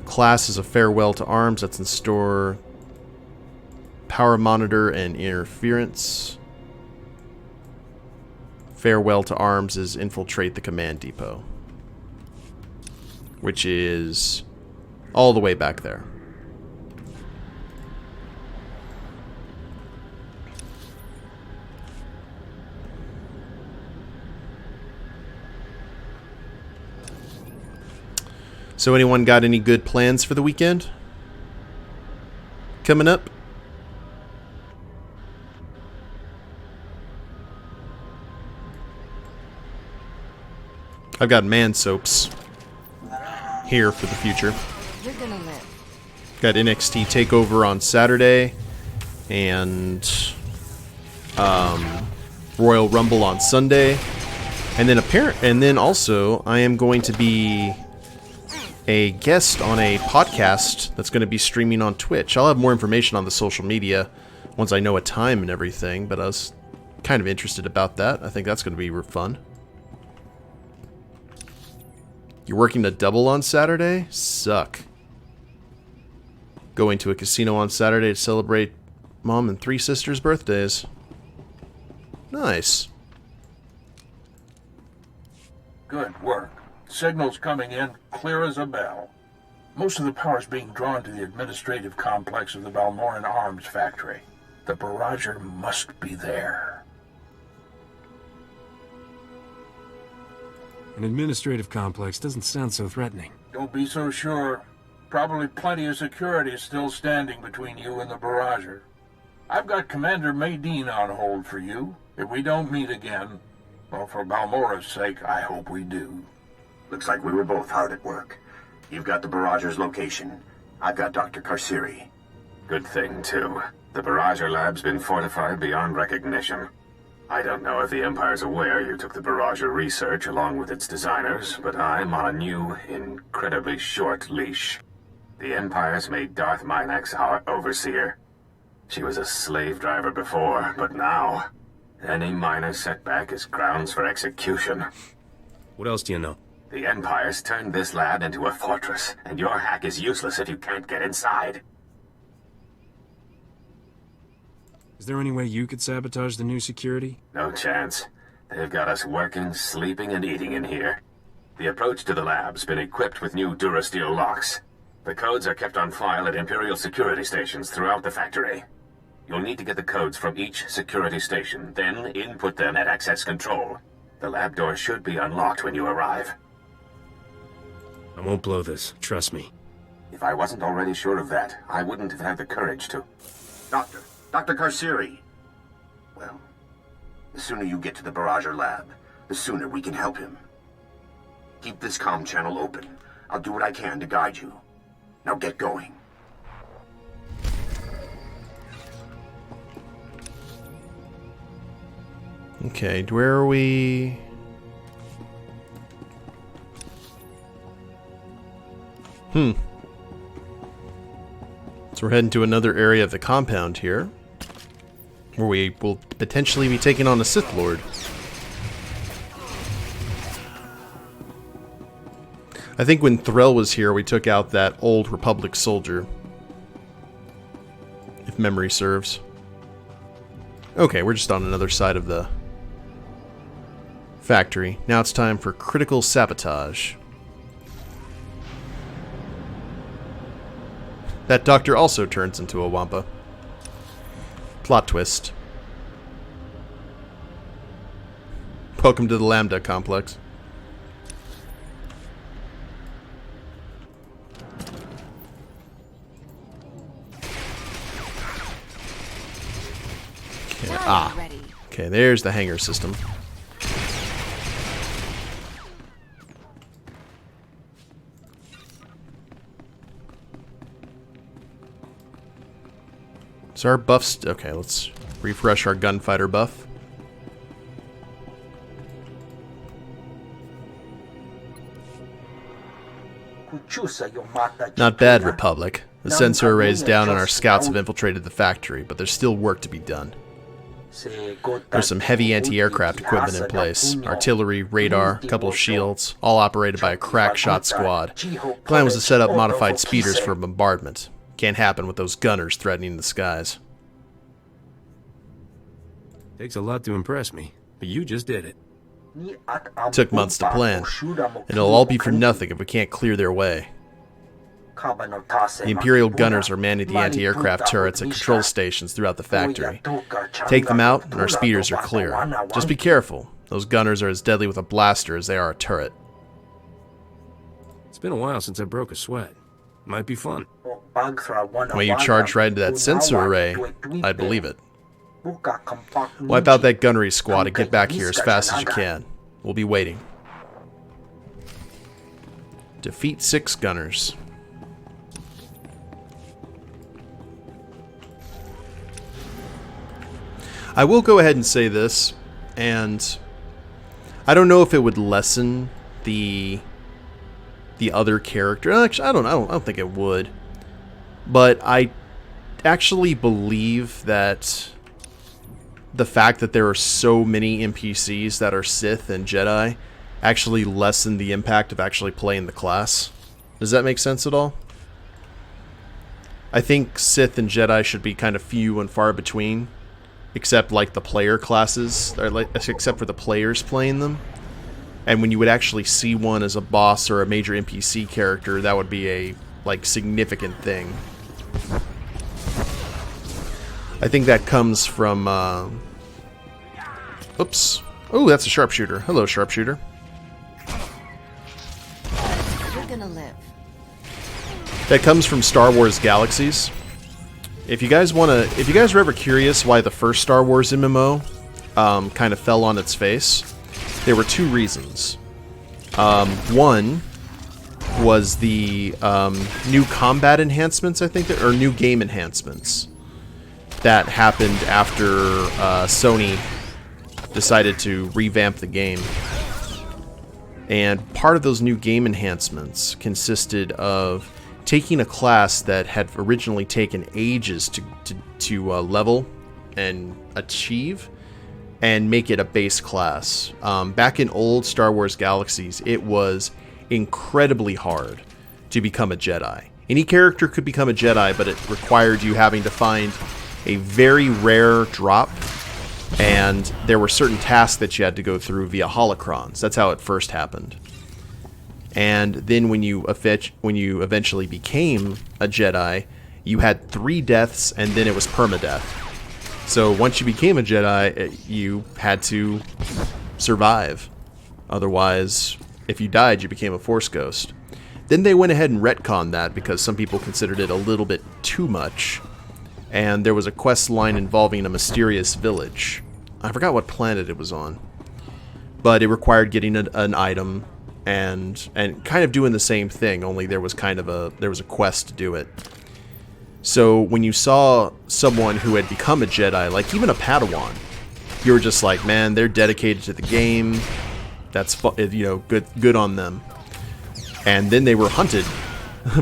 Class is a farewell to arms. That's in store. Power monitor and interference. Farewell to arms is infiltrate the command depot. Which is all the way back there. So anyone got any good plans for the weekend? Coming up? I've got man soaps here for the future. You're gonna live. Got NXT TakeOver on Saturday and Royal Rumble on Sunday. And then also I am going to be a guest on a podcast that's going to be streaming on Twitch. I'll have more information on the social media once I know a time and everything, but I was kind of interested about that. I think that's going to be fun. You're working a double on Saturday? Suck. Going to a casino on Saturday to celebrate Mom and 3 sisters' birthdays. Nice. Good work. Signal's coming in clear as a bell. Most of the power's being drawn to the administrative complex of the Balmorra Arms Factory. The barrager must be there. An administrative complex doesn't sound so threatening. Don't be so sure. Probably plenty of security is still standing between you and the barrager. I've got Commander Maydeen on hold for you. If we don't meet again, well, for Balmorra's sake, I hope we do. Looks like we were both hard at work. You've got the barrager's location. I've got Dr. Karsiri. Good thing, too. The barrager lab's been fortified beyond recognition. I don't know if the Empire's aware you took the barrager research along with its designers, but I'm on a new, incredibly short leash. The Empire's made Darth Minax our overseer. She was a slave driver before, but now, any minor setback is grounds for execution. What else do you know? The Empire's turned this lab into a fortress, and your hack is useless if you can't get inside. Is there any way you could sabotage the new security? No chance. They've got us working, sleeping, and eating in here. The approach to the lab's been equipped with new Durasteel locks. The codes are kept on file at Imperial security stations throughout the factory. You'll need to get the codes from each security station, then input them at access control. The lab door should be unlocked when you arrive. I won't blow this, trust me. If I wasn't already sure of that, I wouldn't have had the courage to. Dr. Karsiri. Well, the sooner you get to the barrager lab, the sooner we can help him. Keep this comm channel open. I'll do what I can to guide you. Now get going. Okay, where are we? So we're heading to another area of the compound here, where we will potentially be taking on a Sith Lord. I think when Threll was here, we took out that old Republic soldier, if memory serves. Okay, we're just on another side of the factory. Now it's time for critical sabotage. That doctor also turns into a Wampa. Plot twist. Welcome to the Lambda complex. Okay, okay, there's the hangar system. So our buffs... Okay, let's refresh our gunfighter buff. Not bad, Republic. The sensor arrays down and our scouts have infiltrated the factory, but there's still work to be done. There's some heavy anti-aircraft equipment in place. Artillery, radar, a couple of shields, all operated by a crack shot squad. Plan was to set up modified speeders for bombardment. Can't happen with those gunners threatening the skies. Takes a lot to impress me, but you just did it. Took months to plan, and it'll all be for nothing if we can't clear their way. The Imperial gunners are manning the anti-aircraft turrets at control stations throughout the factory. Take them out, and our speeders are clear. Just be careful. Those gunners are as deadly with a blaster as they are a turret. It's been a while since I broke a sweat. Might be fun. When you charge right into that sensor array, I'd believe it. Wipe out that gunnery squad and get back here as fast as you can. We'll be waiting. Defeat 6 gunners. I will go ahead and say this, and I don't know if it would lessen the the other character. Actually, I don't think it would. But I actually believe that the fact that there are so many NPCs that are Sith and Jedi actually lessen the impact of actually playing the class. Does that make sense at all? I think Sith and Jedi should be kind of few and far between, except like the player classes, or like, except for the players playing them. And when you would actually see one as a boss or a major NPC character, that would be a like significant thing. I think that comes from oops. Oh, that's a sharpshooter. Hello, sharpshooter. You're gonna live. That comes from Star Wars Galaxies. If you guys are ever curious why the first Star Wars MMO kind of fell on its face, there were two reasons. One was the new combat enhancements, I think, or new game enhancements that happened after Sony decided to revamp the game. And part of those new game enhancements consisted of taking a class that had originally taken ages to level and achieve, and make it a base class. Back in old Star Wars Galaxies, it was incredibly hard to become a Jedi. Any character could become a Jedi, but it required you having to find a very rare drop, and there were certain tasks that you had to go through via holocrons. That's how it first happened. And then when you eventually became a Jedi, you had 3 deaths, and then it was permadeath. So once you became a Jedi, you had to survive. Otherwise, if you died, you became a Force ghost. Then they went ahead and retconned that because some people considered it a little bit too much. And there was a quest line involving a mysterious village. I forgot what planet it was on. But it required getting an item and kind of doing the same thing, only there was a quest to do it. So when you saw someone who had become a Jedi, like even a Padawan, you were just like, man, they're dedicated to the game. That's good on them. And then they were hunted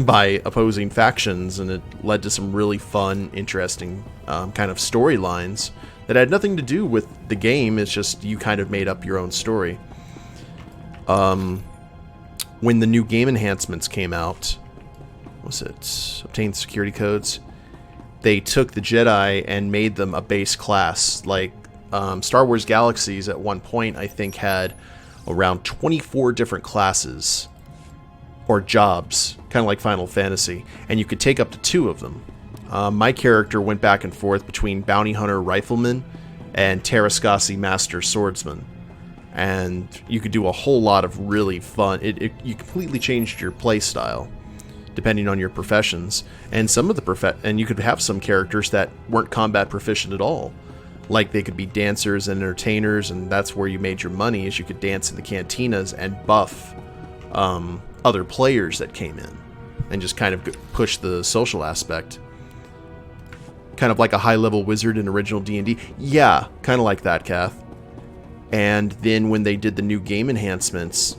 by opposing factions, and it led to some really fun, interesting kind of storylines that had nothing to do with the game. It's just you kind of made up your own story. When the new game enhancements came out, obtained security codes, they took the Jedi and made them a base class. Like Star Wars Galaxies at one point, I think, had around 24 different classes or jobs, kind of like Final Fantasy, and you could take up to 2 of them. My character went back and forth between Bounty Hunter Rifleman and Terrascasi Master Swordsman, and you could do a whole lot of really fun. You completely changed your play style depending on your professions, and and you could have some characters that weren't combat proficient at all. Like they could be dancers and entertainers, and that's where you made your money, is you could dance in the cantinas and buff other players that came in, and just kind of push the social aspect. Kind of like a high-level wizard in original D&D. Yeah, kind of like that, Kath. And then when they did the new game enhancements,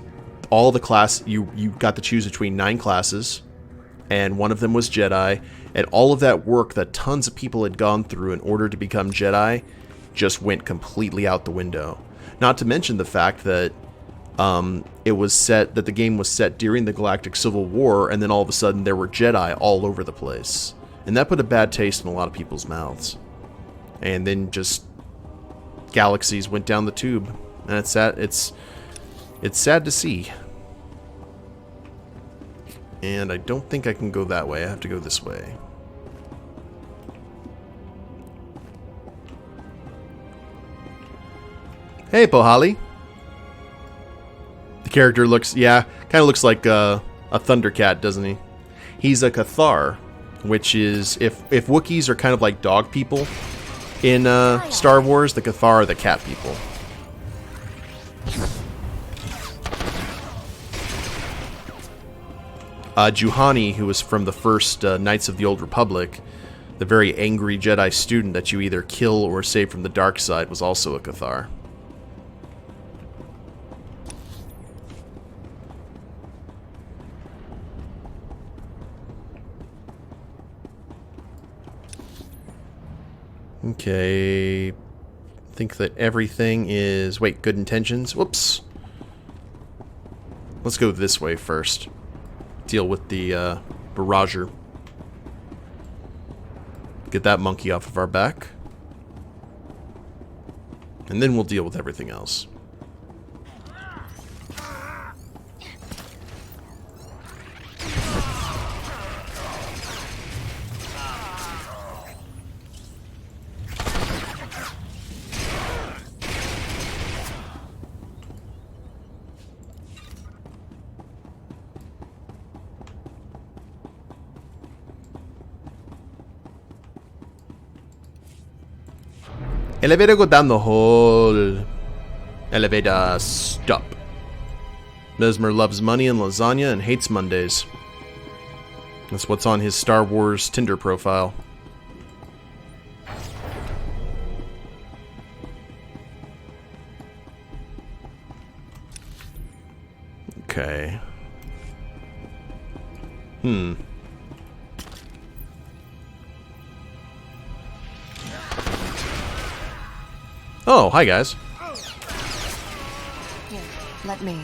all the class, you got to choose between 9 classes, and one of them was Jedi, and all of that work that tons of people had gone through in order to become Jedi just went completely out the window. Not to mention the fact that the game was set during the Galactic Civil War, and then all of a sudden there were Jedi all over the place. And that put a bad taste in a lot of people's mouths. And then just Galaxies went down the tube. And it's sad. It's sad to see. And I don't think I can go that way. I have to go this way. Hey, Pohali. The character kind of looks like a Thundercat, doesn't he? He's a Cathar, which is, if Wookiees are kind of like dog people in Star Wars, the Cathar are the cat people. Juhani, who was from the first Knights of the Old Republic, the very angry Jedi student that you either kill or save from the dark side, was also a Cathar. Okay. Think that everything is... Wait, good intentions? Whoops. Let's go this way first. Deal with the barrager. Get that monkey off of our back. And then we'll deal with everything else. Elevator go down the hole. Elevator stop. Mesmyrrh loves money and lasagna and hates Mondays. That's what's on his Star Wars Tinder profile. Okay. Oh, hi guys. Here, let me.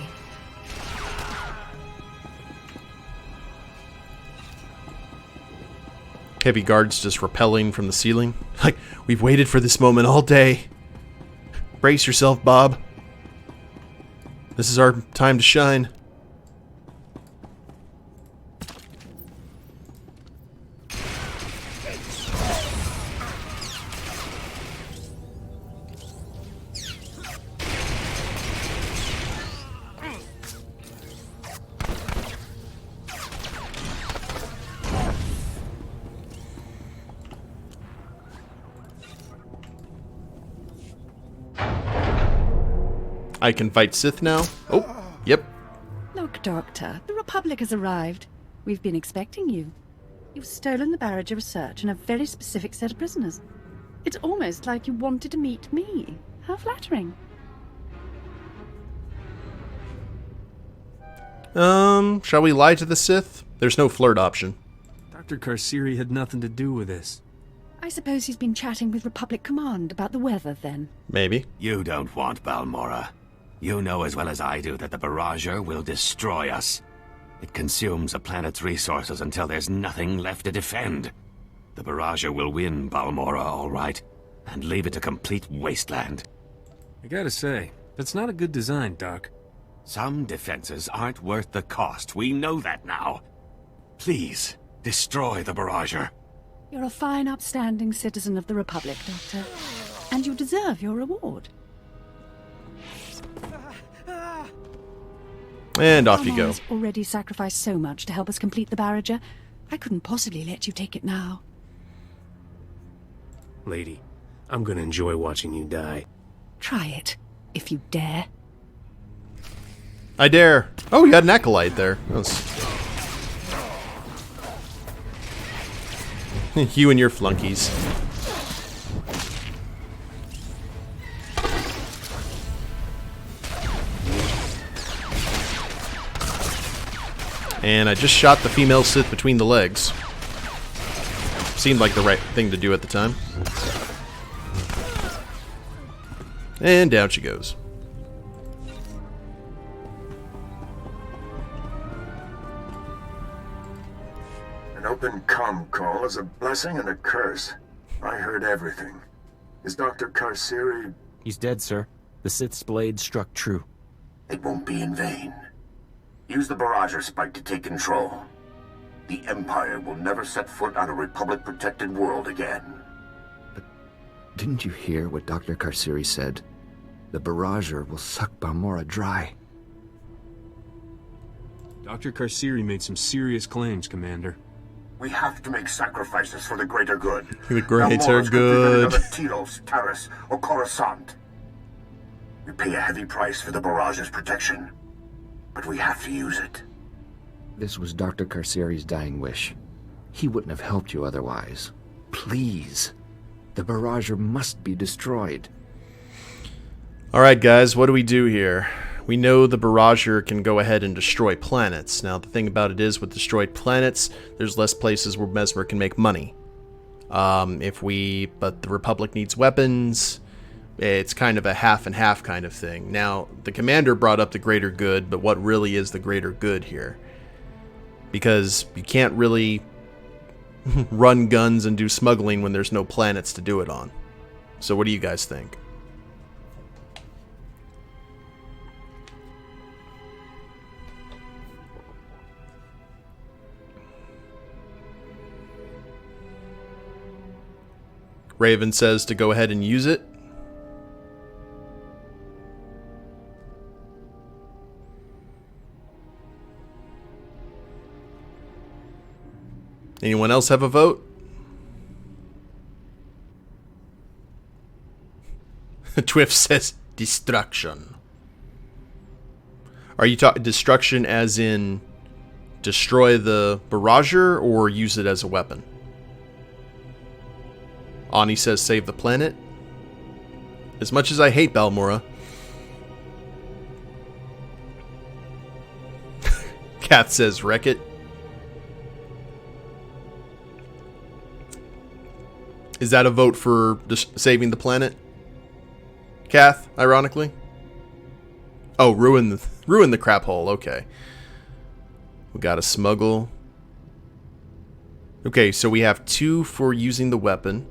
Heavy guards just rappelling from the ceiling. Like, we've waited for this moment all day. Brace yourself, Bob. This is our time to shine. I can fight Sith now. Oh, yep. Look, Doctor, the Republic has arrived. We've been expecting you. You've stolen the Barrager research and a very specific set of prisoners. It's almost like you wanted to meet me. How flattering. Shall we lie to the Sith? There's no flirt option. Dr. Karsiri had nothing to do with this. I suppose he's been chatting with Republic Command about the weather, then. Maybe. You don't want Balmorra. You know as well as I do that the Barrager will destroy us. It consumes a planet's resources until there's nothing left to defend. The Barrager will win Balmorra, all right, and leave it a complete wasteland. I gotta say, that's not a good design, Doc. Some defenses aren't worth the cost. We know that now. Please, destroy the Barrager. You're a fine, upstanding citizen of the Republic, Doctor. And you deserve your reward. And off you go. Balmorra's already sacrificed so much to help us complete the Barrager. I couldn't possibly let you take it now. Lady, I'm gonna enjoy watching you die. Try it, if you dare. I dare. Oh, you had an acolyte there. You and your flunkies. And I just shot the female Sith between the legs. Seemed like the right thing to do at the time. And down she goes. An open comm call is a blessing and a curse. I heard everything. Is Dr. Karsiri... He's dead, sir. The Sith's blade struck true. It won't be in vain. Use the Barrager spike to take control. The Empire will never set foot on a Republic-protected world again. But didn't you hear what Dr. Karsiri said? The Barrager will suck Balmorra dry. Dr. Karsiri made some serious claims, Commander. We have to make sacrifices for the greater good. The greater Balmorra's good. Another Tylos, Taris, or Coruscant. We pay a heavy price for the Barrager's protection, but we have to use it. This was Dr. Karsiri's dying wish. He wouldn't have helped you otherwise. Please. The Barrager must be destroyed. Alright guys, what do we do here? We know the Barrager can go ahead and destroy planets. Now the thing about it is, with destroyed planets, there's less places where Mesmyrrh can make money. But the Republic needs weapons. It's kind of a half and half kind of thing. Now, the commander brought up the greater good, but what really is the greater good here? Because you can't really run guns and do smuggling when there's no planets to do it on. So what do you guys think? Raven says to go ahead and use it. Anyone else have a vote? Twiff says destruction. Are you talking destruction as in destroy the barrager or use it as a weapon? Ani says save the planet. As much as I hate Balmorra. Kath says wreck it. Is that a vote for saving the planet? Kath, ironically? Oh, ruin the crap hole. Okay. We got to smuggle. Okay, so we have 2 for using the weapon.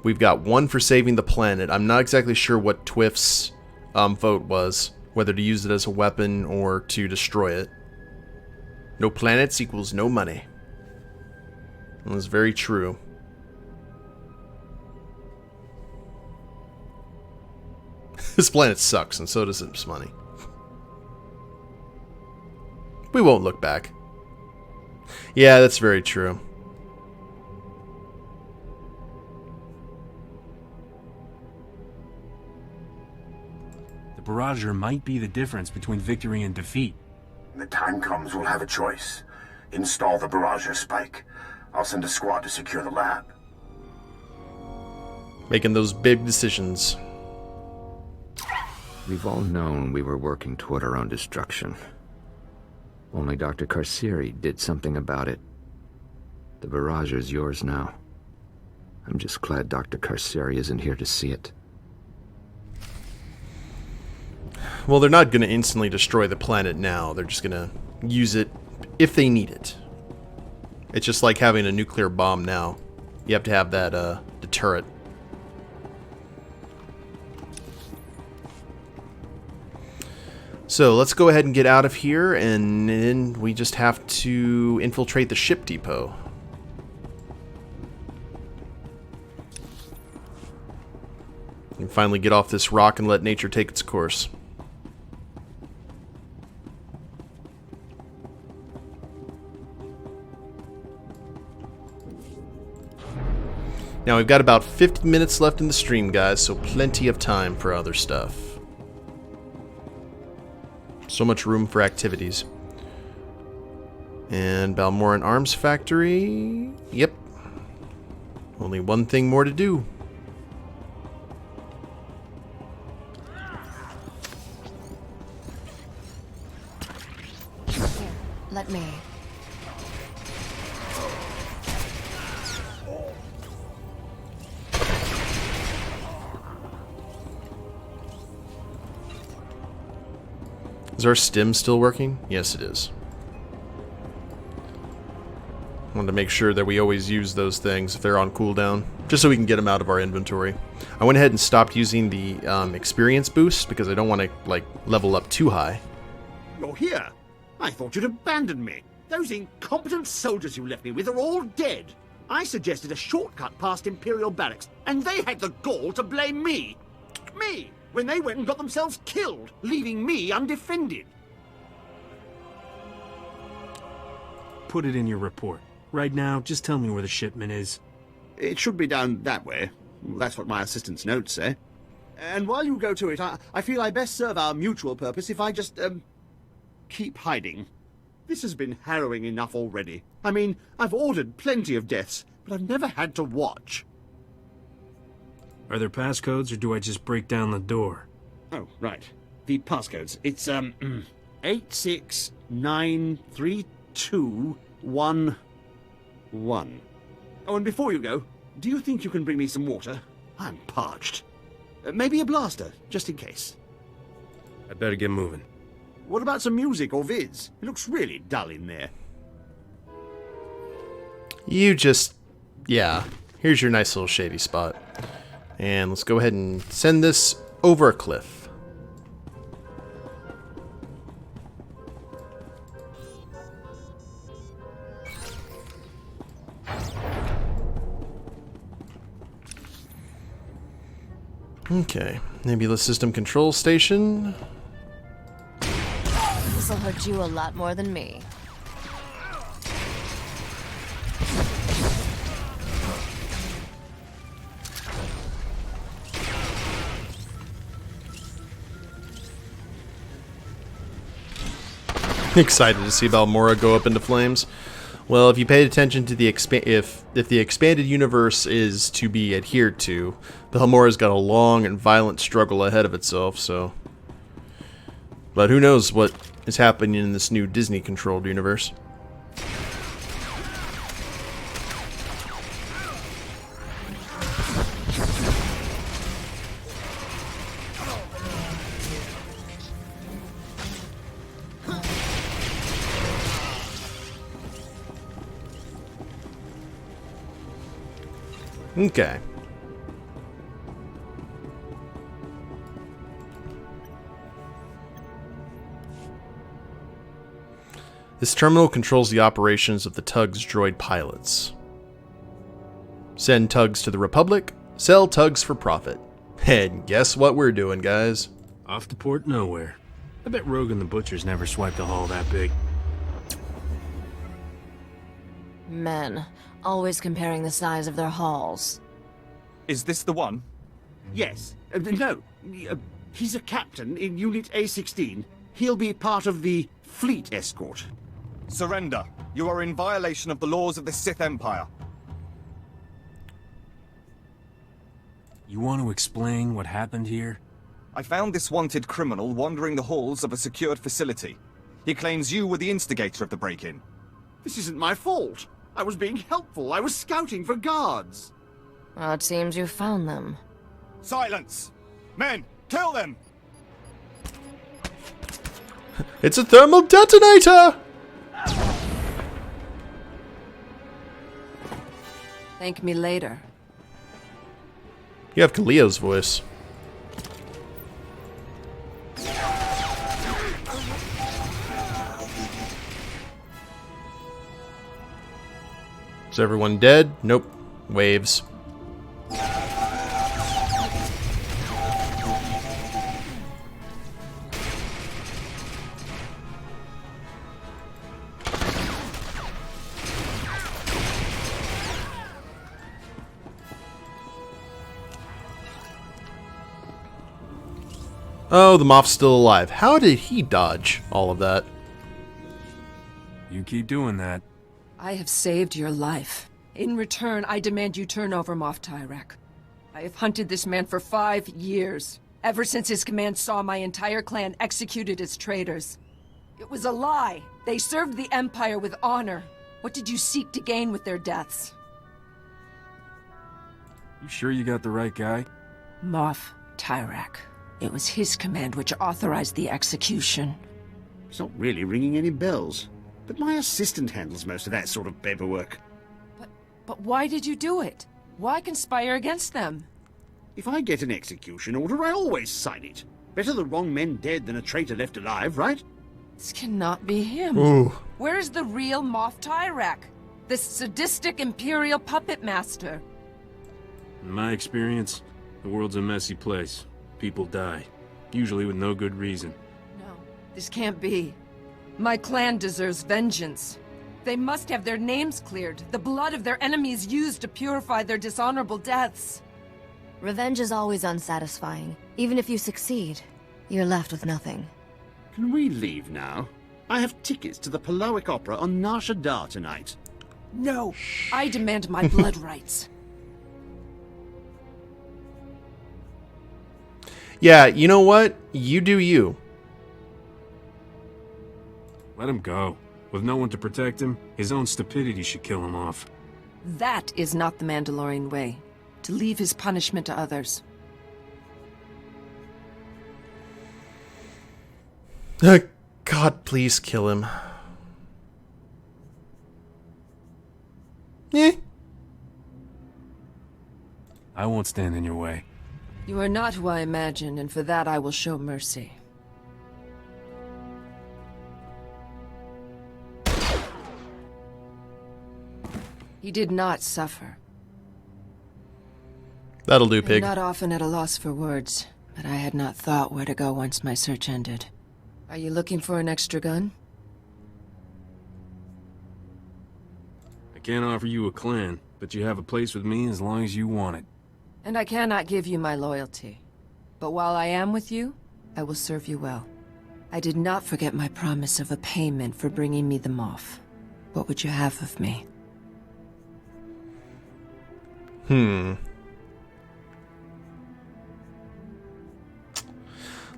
We've got 1 for saving the planet. I'm not exactly sure what Twiff's vote was, whether to use it as a weapon or to destroy it. No planets equals no money. That was very true. This planet sucks, and so does its money. We won't look back. Yeah, that's very true. The barrager might be the difference between victory and defeat. When the time comes, we'll have a choice. Install the barrager spike. I'll send a squad to secure the lab. Making those big decisions. We've all known we were working toward our own destruction. Only Dr. Carcieri did something about it. The barrager's yours now. I'm just glad Dr. Carcieri isn't here to see it. Well, they're not going to instantly destroy the planet now. They're just going to use it if they need it. It's just like having a nuclear bomb now. You have to have that deterrent. So let's go ahead and get out of here, and then we just have to infiltrate the ship depot. And finally get off this rock and let nature take its course. Now we've got about 50 minutes left in the stream, guys, so plenty of time for other stuff. So much room for activities. And Balmorra Arms Factory. Yep. Only one thing more to do. Here, let me. Is our stim still working? Yes, it is. I wanted to make sure that we always use those things if they're on cooldown, just so we can get them out of our inventory. I went ahead and stopped using the experience boost because I don't want to like level up too high. You're here. I thought you'd abandoned me. Those incompetent soldiers you left me with are all dead. I suggested a shortcut past Imperial Barracks, and they had the gall to blame me. Me! When they went and got themselves killed, leaving me undefended. Put it in your report. Right now, just tell me where the shipment is. It should be down that way. That's what my assistant's notes say. And while you go to it, I feel I best serve our mutual purpose if I just, keep hiding. This has been harrowing enough already. I mean, I've ordered plenty of deaths, but I've never had to watch. Are there passcodes, or do I just break down the door? Oh, right. The passcodes. It's, 8693211. Oh, and before you go, do you think you can bring me some water? I'm parched. Maybe a blaster, just in case. I'd better get moving. What about some music or vids? It looks really dull in there. Yeah. Here's your nice little shady spot. And let's go ahead and send this over a cliff. Okay, Nebula System Control Station. This'll hurt you a lot more than me. Excited to see Balmorra go up into flames. Well, if you paid attention to the if the expanded universe is to be adhered to, Balmorra's got a long and violent struggle ahead of itself. So, but who knows what is happening in this new Disney-controlled universe? Okay. This terminal controls the operations of the Tug's droid pilots. Send Tugs to the Republic, sell Tugs for profit. And guess what we're doing, guys? Off to Port Nowhere. I bet Rogan the Butcher's never swiped a haul that big. Men, always comparing the size of their hauls. Is this the one? Yes. No. He's a captain in Unit A16. He'll be part of the fleet escort. Surrender. You are in violation of the laws of the Sith Empire. You want to explain what happened here? I found this wanted criminal wandering the halls of a secured facility. He claims you were the instigator of the break-in. This isn't my fault. I was being helpful. I was scouting for guards. Well, it seems you found them. Silence! Men, kill them! It's a thermal detonator! Thank me later. You have Kaleo's voice. Is everyone dead? Nope. Waves. Oh, the Moff's still alive. How did he dodge all of that? You keep doing that. I have saved your life. In return, I demand you turn over Moff Tyrek. I have hunted this man for 5 years, ever since his command saw my entire clan executed as traitors. It was a lie. They served the Empire with honor. What did you seek to gain with their deaths? You sure you got the right guy? Moff Tyrek. It was his command which authorized the execution. It's not really ringing any bells. But my assistant handles most of that sort of paperwork. But why did you do it? Why conspire against them? If I get an execution order, I always sign it. Better the wrong men dead than a traitor left alive, right? This cannot be him. Ooh. Where is the real Moff Tyrek? This sadistic Imperial puppet master? In my experience, the world's a messy place. People die, usually with no good reason. No, this can't be. My clan deserves vengeance. They must have their names cleared, the blood of their enemies used to purify their dishonorable deaths. Revenge is always unsatisfying. Even if you succeed, you're left with nothing. Can we leave now? I have tickets to the Palowick Opera on Nar Shaddaa tonight. No, I demand my blood rights. Yeah, you know what? You do you. Let him go. With no one to protect him, his own stupidity should kill him off. That is not the Mandalorian way. To leave his punishment to others. God, please kill him. Eh. I won't stand in your way. You are not who I imagined, and for that I will show mercy. He did not suffer. That'll do, pig. I'm not often at a loss for words, but I had not thought where to go once my search ended. Are you looking for an extra gun? I can't offer you a clan, but you have a place with me as long as you want it. And I cannot give you my loyalty. But while I am with you, I will serve you well. I did not forget my promise of a payment for bringing me the Moff. What would you have of me?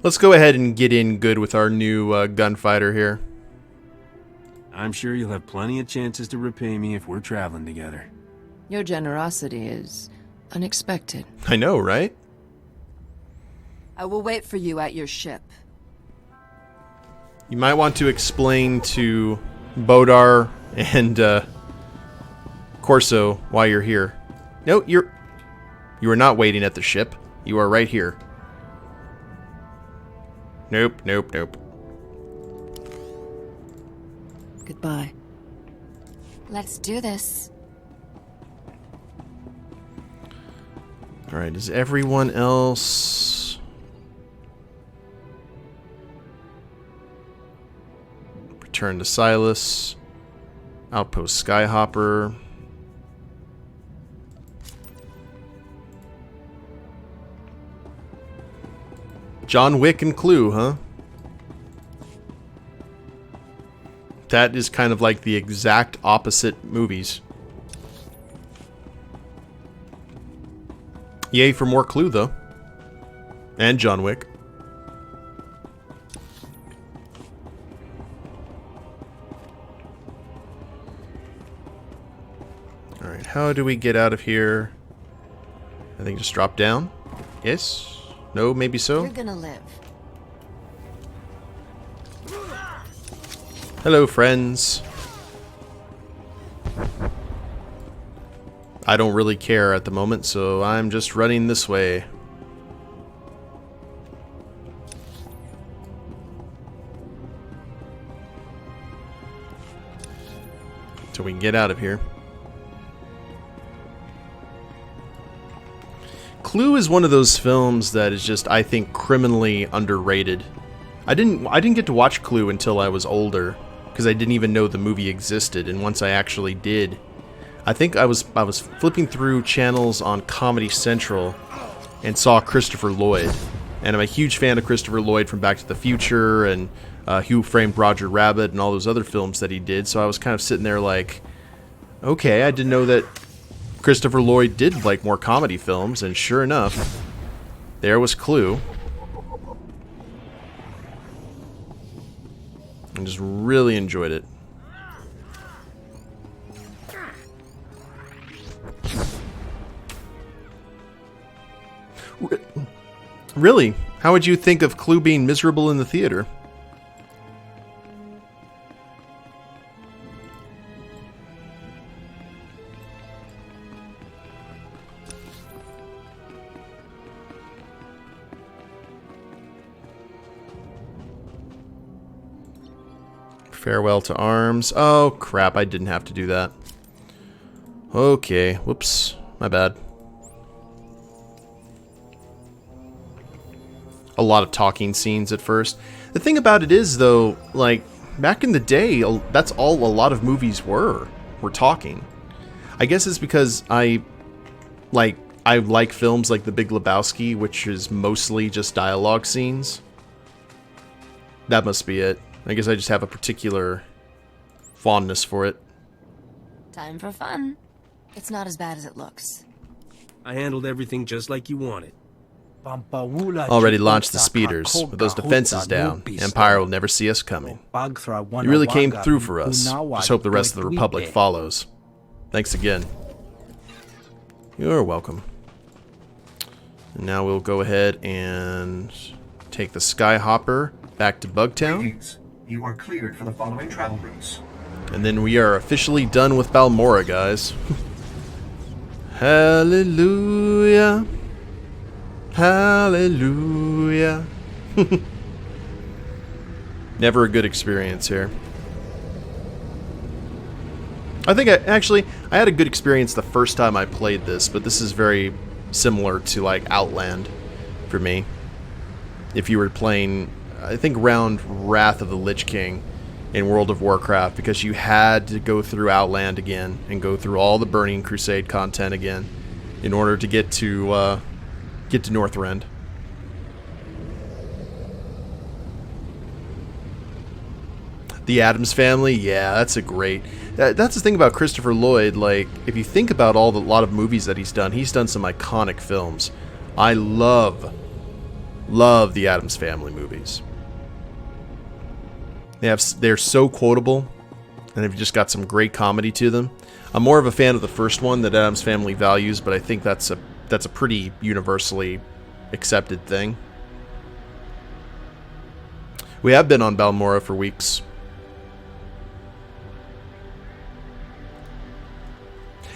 Let's go ahead and get in good with our new gunfighter here. I'm sure you'll have plenty of chances to repay me if we're traveling together. Your generosity is unexpected. I know, right? I will wait for you at your ship. You might want to explain to Bodar and Corso why you're here. No, you are not waiting at the ship. You are right here. Nope, nope, nope. Goodbye. Let's do this. Alright, is everyone else... Return to Silas. Outpost Skyhopper. John Wick and Clue, huh? That is kind of like the exact opposite movies. Yay for more Clue, though. And John Wick. Alright, how do we get out of here? I think just drop down. Yes? No, maybe so? You're gonna live. Hello, friends. I don't really care at the moment, so I'm just running this way. Till we can get out of here. Clue is one of those films that is just, I think, criminally underrated. I didn't get to watch Clue until I was older, because I didn't even know the movie existed, and once I actually did, I think I was flipping through channels on Comedy Central and saw Christopher Lloyd. And I'm a huge fan of Christopher Lloyd from Back to the Future and Who Framed Roger Rabbit and all those other films that he did, so I was kind of sitting there like, okay, I didn't know that Christopher Lloyd did like more comedy films, and sure enough, there was Clue. I just really enjoyed it. Really? How would you think of Clue being miserable in the theater? Farewell to arms. Oh, crap. I didn't have to do that. Okay. Whoops. My bad. A lot of talking scenes at first. The thing about it is, though, like, back in the day, that's all a lot of movies were talking. I guess it's because I like films like The Big Lebowski, which is mostly just dialogue scenes. That must be it. I guess I just have a particular fondness for it. Time for fun. It's not as bad as it looks. I handled everything just like you wanted. Already launched the speeders. With those defenses down, Empire will never see us coming. You really came through for us. Just hope the rest of the Republic follows. Thanks again. You're welcome. And now we'll go ahead and take the Skyhopper back to Bugtown. Greetings. You are cleared for the following travel routes. And then we are officially done with Balmorra, guys. Hallelujah. Hallelujah. Never a good experience here. I think I had a good experience the first time I played this, but this is very similar to like Outland for me. If you were playing, I think around Wrath of the Lich King in World of Warcraft, because you had to go through Outland again and go through all the Burning Crusade content again in order to get to Northrend. The Addams Family, yeah, that's a great. That's the thing about Christopher Lloyd. Like, if you think about a lot of movies that he's done some iconic films. I love the Addams Family movies. They're so quotable, and they've just got some great comedy to them. I'm more of a fan of the first one that Addams Family values, but I think that's a pretty universally accepted thing. We have been on Balmorra for weeks.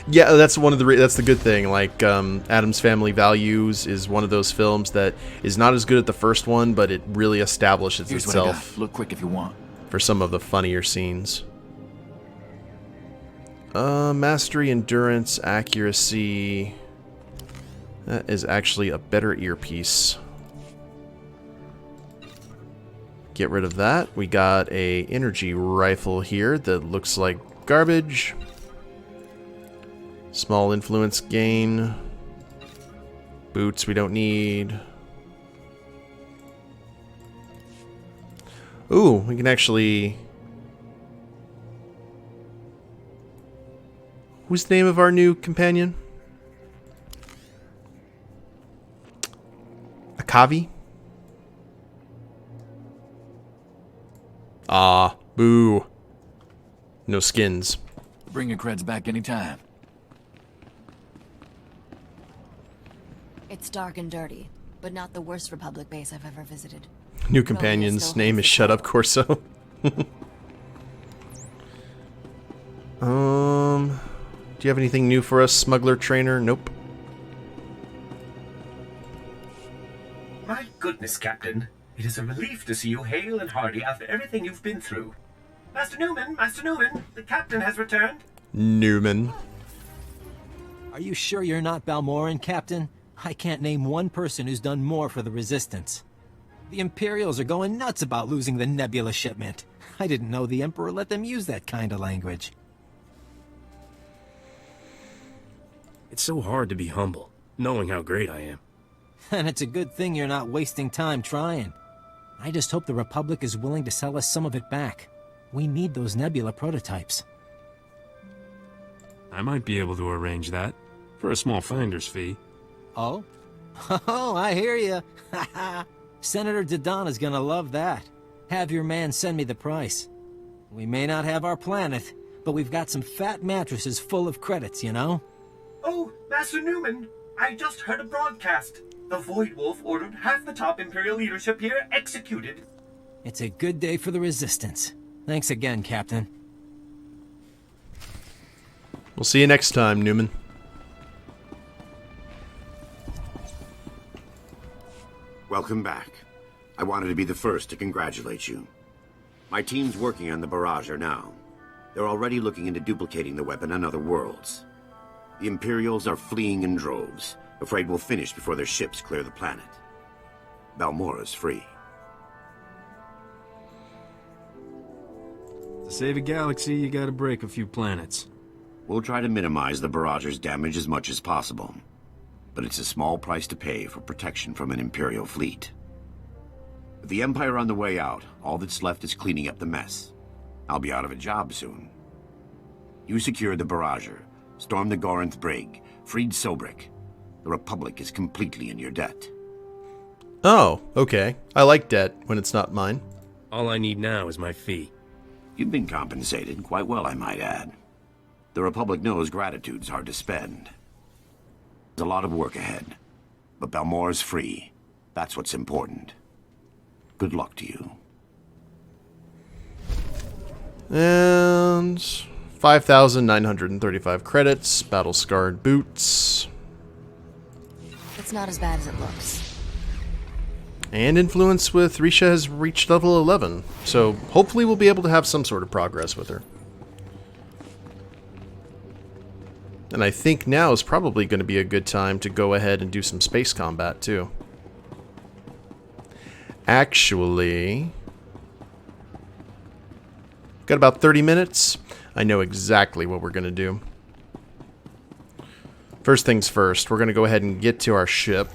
Yeah, that's the good thing. Like, Addams Family Values is one of those films that is not as good as the first one, but it really establishes itself. Look quick if you want. For some of the funnier scenes. Mastery, endurance, accuracy. That is actually a better earpiece. Get rid of that. We got a energy rifle here that looks like garbage. Small influence gain. Boots we don't need. Ooh, we can actually... Who's the name of our new companion? Akaavi? Ah, boo. No skins. Bring your creds back anytime. It's dark and dirty, but not the worst Republic base I've ever visited. New companion's name is Shut Up Corso. Do you have anything new for us, Smuggler Trainer? Nope. My goodness, Captain. It is a relief to see you hale and hearty after everything you've been through. Master Newman, the Captain has returned. Newman. Are you sure you're not Balmorran, Captain? I can't name one person who's done more for the Resistance. The Imperials are going nuts about losing the Nebula shipment. I didn't know the Emperor let them use that kind of language. It's so hard to be humble, knowing how great I am. And it's a good thing you're not wasting time trying. I just hope the Republic is willing to sell us some of it back. We need those Nebula prototypes. I might be able to arrange that, for a small finder's fee. Oh? Oh, I hear you. Senator Dodonna's gonna love that. Have your man send me the price. We may not have our planet, but we've got some fat mattresses full of credits, you know? Oh, Master Newman, I just heard a broadcast. The Void Wolf ordered half the top Imperial leadership here executed. It's a good day for the Resistance. Thanks again, Captain. We'll see you next time, Newman. Welcome back. I wanted to be the first to congratulate you. My team's working on the Barrager now. They're already looking into duplicating the weapon on other worlds. The Imperials are fleeing in droves, afraid we'll finish before their ships clear the planet. Balmorra's free. To save a galaxy, you gotta break a few planets. We'll try to minimize the Barrager's damage as much as possible. But it's a small price to pay for protection from an Imperial fleet. With the Empire on the way out, all that's left is cleaning up the mess. I'll be out of a job soon. You secured the Barrager, stormed the Gorinth Brig, freed Sobrik. The Republic is completely in your debt. Oh, okay. I like debt when it's not mine. All I need now is my fee. You've been compensated, quite well I might add. The Republic knows gratitude's hard to spend. There's a lot of work ahead. But Balmorra's free. That's what's important. Good luck to you. And 5,935 credits, battle-scarred boots. It's not as bad as it looks. And influence with Risha has reached level 11, so hopefully we'll be able to have some sort of progress with her. And I think now is probably going to be a good time to go ahead and do some space combat, too. Actually, got about 30 minutes. I know exactly what we're going to do. First things first, we're going to go ahead and get to our ship.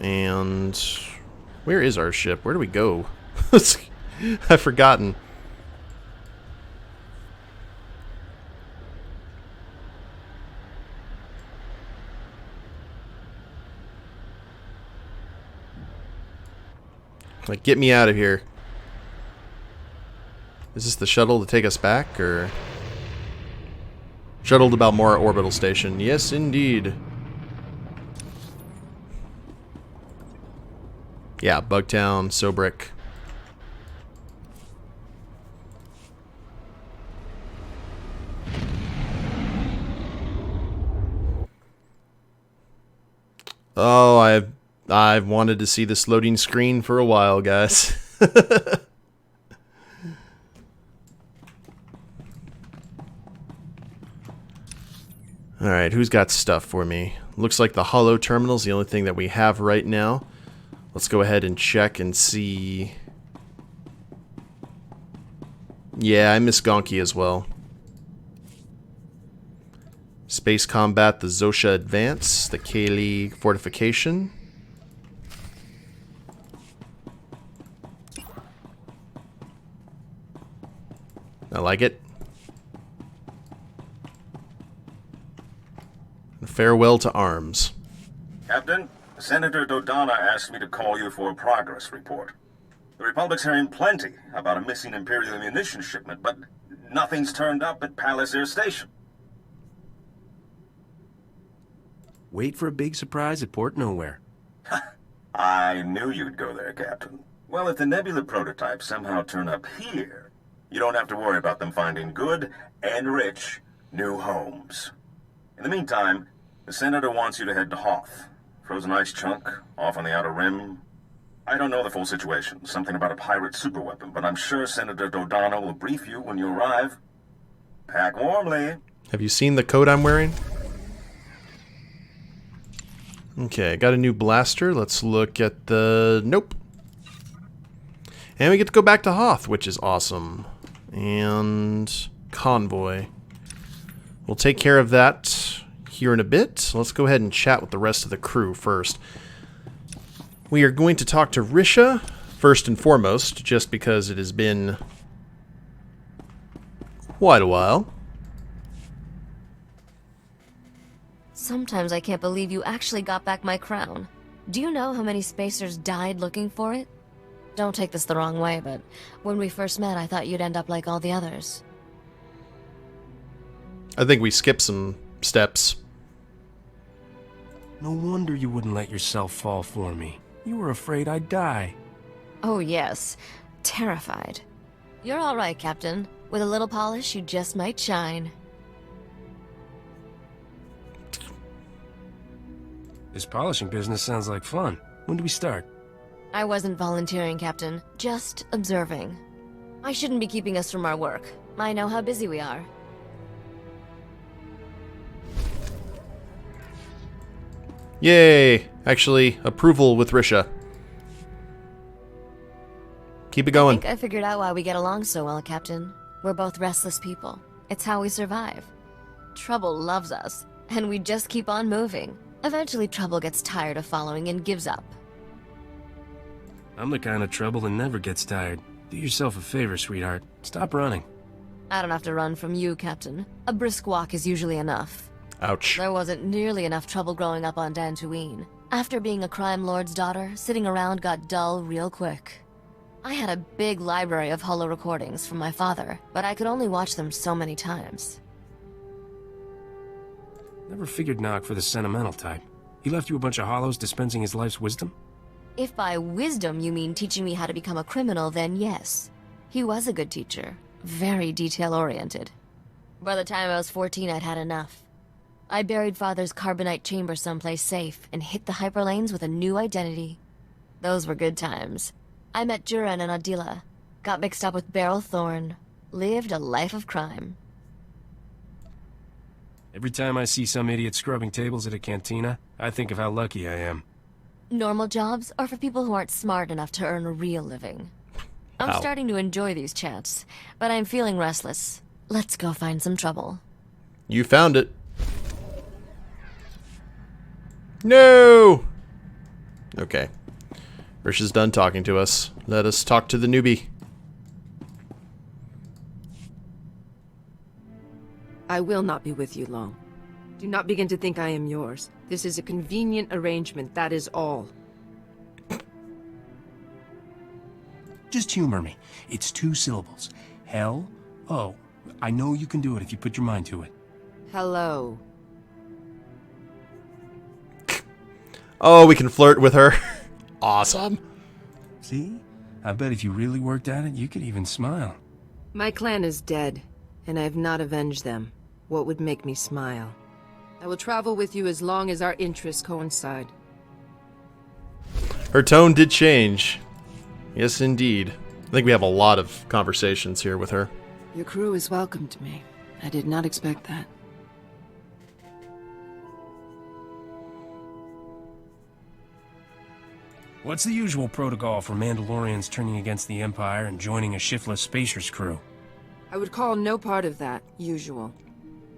And where is our ship? Where do we go? I've forgotten. Like, get me out of here. Is this the shuttle to take us back, or... Shuttle to Balmorra Orbital Station. Yes, indeed. Yeah, Bugtown, Sobrick. Oh, I've wanted to see this loading screen for a while, guys. Alright, who's got stuff for me? Looks like the holo terminal's the only thing that we have right now. Let's go ahead and check and see. Yeah, I miss Gonki as well. Space Combat, the Zosha Advance, the Kaylee Fortification. I like it. Farewell to arms. Captain, Senator Dodonna asked me to call you for a progress report. The Republic's hearing plenty about a missing Imperial ammunition shipment, but nothing's turned up at Palace Air Station. Wait for a big surprise at Port Nowhere. I knew you'd go there, Captain. Well, if the Nebula prototypes somehow turn up here, you don't have to worry about them finding good and rich new homes. In the meantime, the Senator wants you to head to Hoth. Frozen ice chunk, off on the outer rim. I don't know the full situation, something about a pirate superweapon, but I'm sure Senator Dodonna will brief you when you arrive. Pack warmly. Have you seen the coat I'm wearing? Okay, got a new blaster. Let's look at the... Nope. And we get to go back to Hoth, which is awesome. And... Convoy. We'll take care of that here in a bit. Let's go ahead and chat with the rest of the crew first. We are going to talk to Risha first and foremost, just because it has been quite a while. Sometimes I can't believe you actually got back my crown. Do you know how many spacers died looking for it? Don't take this the wrong way, but when we first met, I thought you'd end up like all the others. I think we skipped some steps. No wonder you wouldn't let yourself fall for me. You were afraid I'd die. Oh yes, terrified. You're all right, Captain. With a little polish, you just might shine. This polishing business sounds like fun. When do we start? I wasn't volunteering, Captain. Just observing. I shouldn't be keeping us from our work. I know how busy we are. Yay! Actually, approval with Risha. Keep it going. I think I figured out why we get along so well, Captain. We're both restless people. It's how we survive. Trouble loves us, and we just keep on moving. Eventually, Trouble gets tired of following and gives up. I'm the kind of trouble that never gets tired. Do yourself a favor, sweetheart. Stop running. I don't have to run from you, Captain. A brisk walk is usually enough. Ouch. There wasn't nearly enough trouble growing up on Dantooine. After being a crime lord's daughter, sitting around got dull real quick. I had a big library of holo recordings from my father, but I could only watch them so many times. Never figured Nog for the sentimental type. He left you a bunch of hollows dispensing his life's wisdom? If by wisdom you mean teaching me how to become a criminal, then yes. He was a good teacher. Very detail-oriented. By the time I was 14, I'd had enough. I buried Father's carbonite chamber someplace safe and hit the hyperlanes with a new identity. Those were good times. I met Juran and Adila, got mixed up with Beryl Thorne, lived a life of crime. Every time I see some idiot scrubbing tables at a cantina, I think of how lucky I am. Normal jobs are for people who aren't smart enough to earn a real living. I'm Ow. starting to enjoy these chats, but I'm feeling restless. Let's go find some trouble. You found it. No! Okay. Rish is done talking to us. Let us talk to the newbie. I will not be with you long. Do not begin to think I am yours. This is a convenient arrangement, that is all. Just humor me. It's 2 syllables. Hell, oh. I know you can do it if you put your mind to it. Hello. Oh, we can flirt with her. Awesome. See? I bet if you really worked at it, you could even smile. My clan is dead, and I have not avenged them. What would make me smile? I will travel with you as long as our interests coincide. Her tone did change. Yes, indeed. I think we have a lot of conversations here with her. Your crew has welcomed me. I did not expect that. What's the usual protocol for Mandalorians turning against the Empire and joining a shiftless spacer's crew? I would call no part of that usual.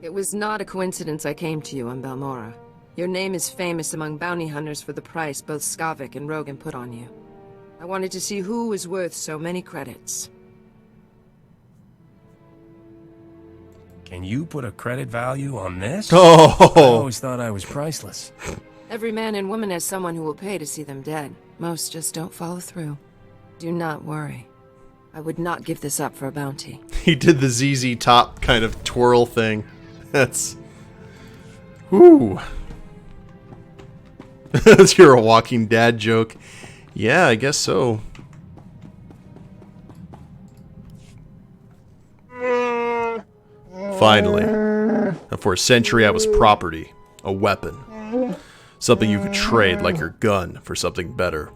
It was not a coincidence I came to you on Balmorra. Your name is famous among bounty hunters for the price both Skavik and Rogan put on you. I wanted to see who was worth so many credits. Can you put a credit value on this? Oh! I always thought I was priceless. Every man and woman has someone who will pay to see them dead. Most just don't follow through. Do not worry. I would not give this up for a bounty. He did the ZZ Top kind of twirl thing. That's... Whoo. That's your walking dad joke. Yeah, I guess so. Finally. Now, for a century, I was property. A weapon. Something you could trade like your gun for something better.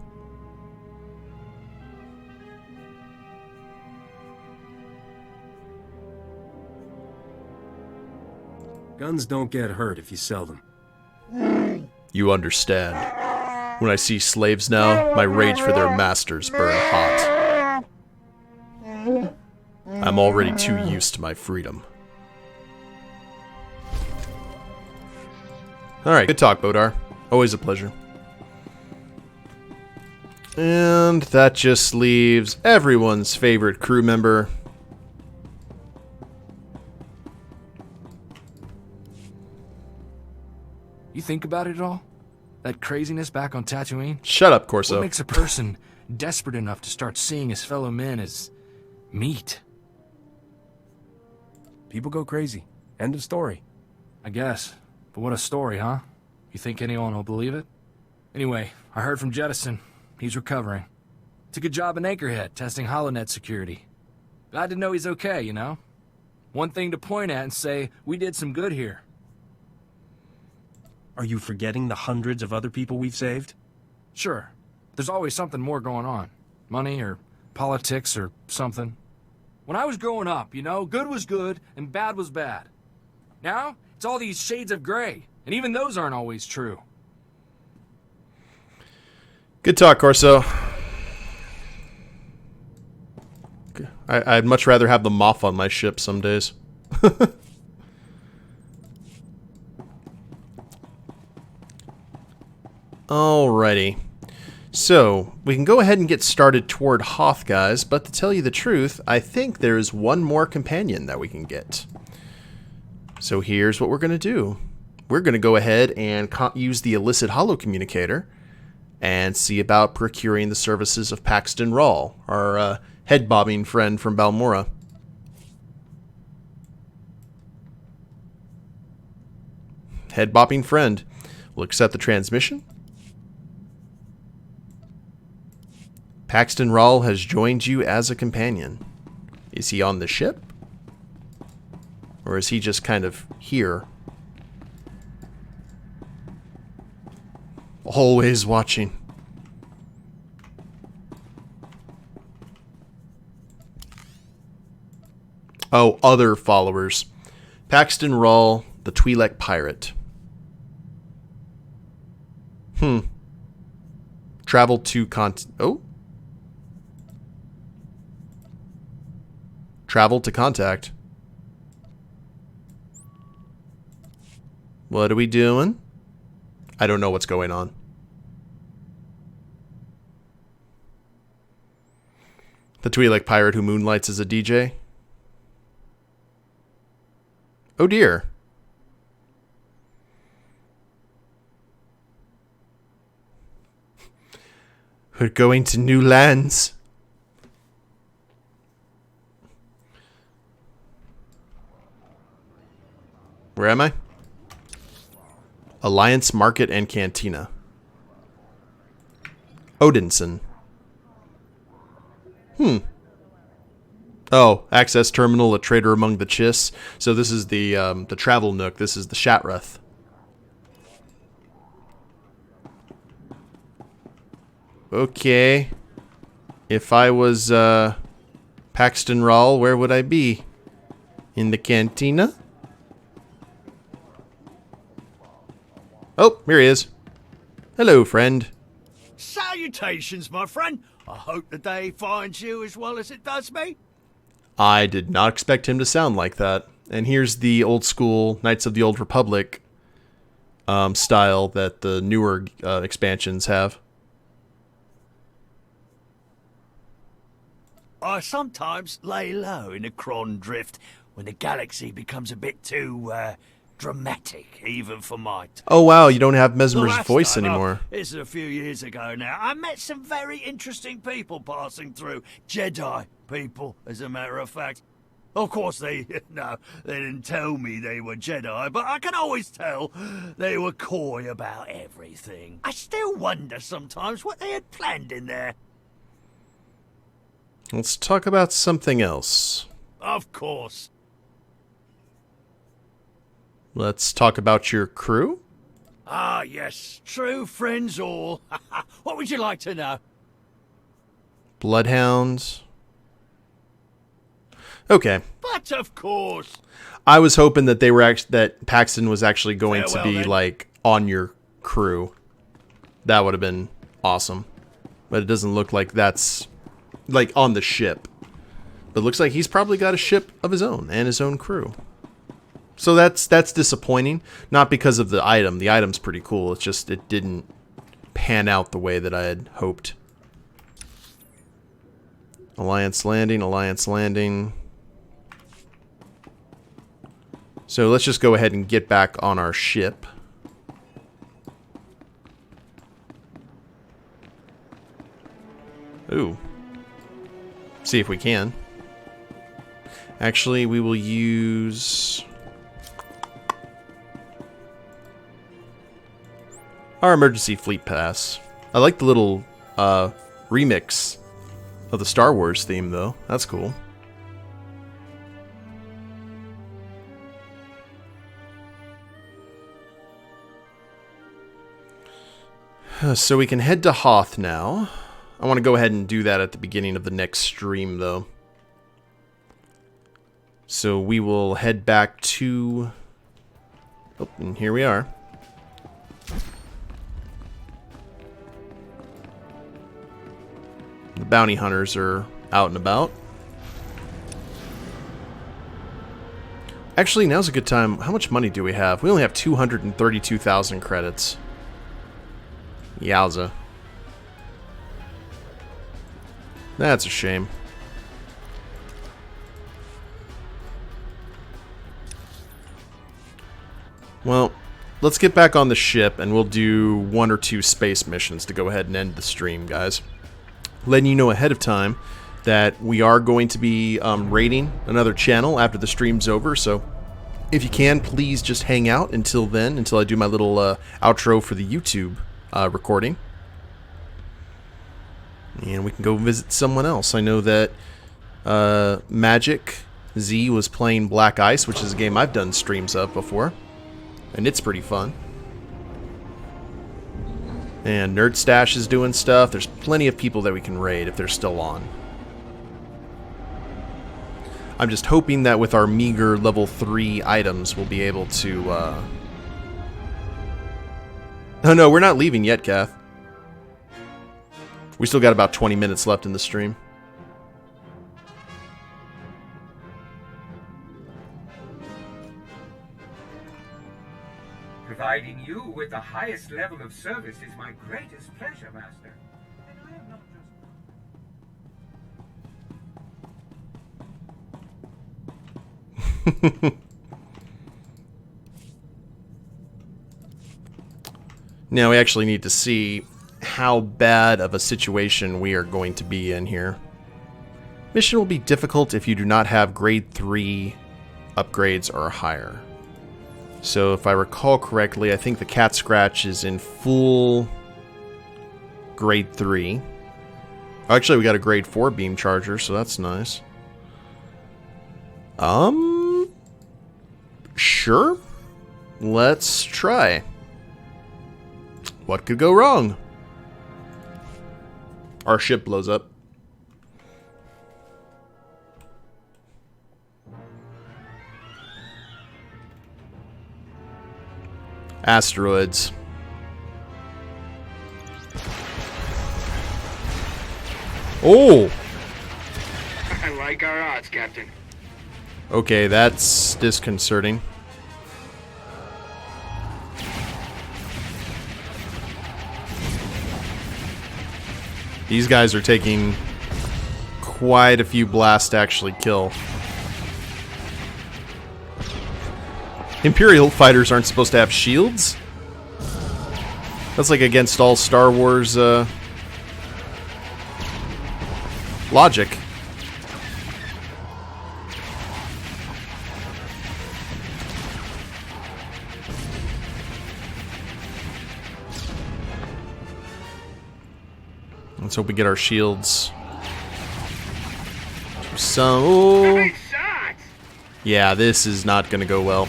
Guns don't get hurt if you sell them. You understand. When I see slaves now, my rage for their masters burn hot. I'm already too used to my freedom. Alright, good talk, Bodar. Always a pleasure. And that just leaves everyone's favorite crew member. You think about it at all? That craziness back on Tatooine? Shut up, Corso. What makes a person desperate enough to start seeing his fellow men as meat? People go crazy. End of story. I guess. But what a story, huh? You think anyone will believe it? Anyway, I heard from Jettison. He's recovering. Took a job in Anchorhead, testing HoloNet security. Glad to know he's okay, you know? One thing to point at and say, we did some good here. Are you forgetting the hundreds of other people we've saved? Sure. There's always something more going on. Money or politics or something. When I was growing up, you know, good was good and bad was bad. Now, it's all these shades of gray, and even those aren't always true. Good talk, Corso. I'd much rather have the Moff on my ship some days. Alrighty. So, we can go ahead and get started toward Hoth, guys, but to tell you the truth, I think there's one more companion that we can get. So here's what we're going to do. We're going to go ahead and use the illicit holocommunicator and see about procuring the services of Paxton Rawl, our head-bobbing friend from Balmorra. Head-bopping friend. We'll accept the transmission. Paxton Rahl has joined you as a companion. Is he on the ship? Or is he just kind of here? Always watching. Oh, other followers. Paxton Rahl, the Twi'lek pirate. Travel to Travel to contact. What are we doing? I don't know what's going on. The Twi'lek pirate who moonlights as a DJ. Oh dear. We're going to new lands. Where am I? Alliance Market and Cantina. Odinson. Oh, access terminal, a trader among the Chiss. So this is the travel nook. This is the Shatrath. Okay. If I was Paxton Rahl, where would I be? In the cantina? Oh, here he is. Hello, friend. Salutations, my friend. I hope the day finds you as well as it does me. I did not expect him to sound like that. And here's the old school Knights of the Old Republic style that the newer expansions have. I sometimes lay low in a Kron drift when the galaxy becomes a bit too dramatic, even for my taste. Oh wow, you don't have Mesmyrrh's voice anymore. It's a few years ago now. I met some very interesting people passing through. Jedi people, as a matter of fact. Of course, they didn't tell me they were Jedi, but I can always tell they were coy about everything. I still wonder sometimes what they had planned in there. Let's talk about something else. Of course. Let's talk about your crew. Ah, yes. True friends all. What would you like to know? Bloodhounds. Okay. But of course. I was hoping that they were that Paxton was actually going Farewell, to be then. like on your crew. That would have been awesome. But it doesn't look like that's like on the ship. But it looks like he's probably got a ship of his own and his own crew. So that's disappointing. Not because of the item. The item's pretty cool. It's just it didn't pan out the way that I had hoped. Alliance landing, Alliance landing. So let's just go ahead and get back on our ship. Ooh. See if we can. Actually, we will use our emergency fleet pass. I like the little remix of the Star Wars theme, though. That's cool. So we can head to Hoth now. I want to go ahead and do that at the beginning of the next stream, though. So we will head back to... Oh, and here we are. The bounty hunters are out and about. Actually, now's a good time. How much money do we have? We only have 232,000 credits. Yowza. That's a shame. Well, let's get back on the ship and we'll do 1 or 2 space missions to go ahead and end the stream, guys. Letting you know ahead of time that we are going to be raiding another channel after the stream's over, so if you can, please just hang out until then, until I do my little outro for the YouTube recording. And we can go visit someone else. I know that Magic Z was playing Black Ice, which is a game I've done streams of before. And it's pretty fun. And Nerd Stash is doing stuff. There's plenty of people that we can raid if they're still on. I'm just hoping that with our meager level 3 items, we'll be able to... Oh no, we're not leaving yet, Kath. We still got about 20 minutes left in the stream. Providing you with the highest level of service is my greatest pleasure, Master. Now we actually need to see how bad of a situation we are going to be in here. Mission will be difficult if you do not have grade 3 upgrades or higher. So if I recall correctly, I think the Cat Scratch is in full grade 3. Actually, we got a grade 4 beam charger, so that's nice. Sure. Let's try. What could go wrong? Our ship blows up. Asteroids. Oh! I like our odds, Captain. Okay, that's disconcerting. These guys are taking quite a few blasts to actually kill. Imperial fighters aren't supposed to have shields? That's like against all Star Wars logic. Let's hope we get our shields. So, yeah, this is not going to go well.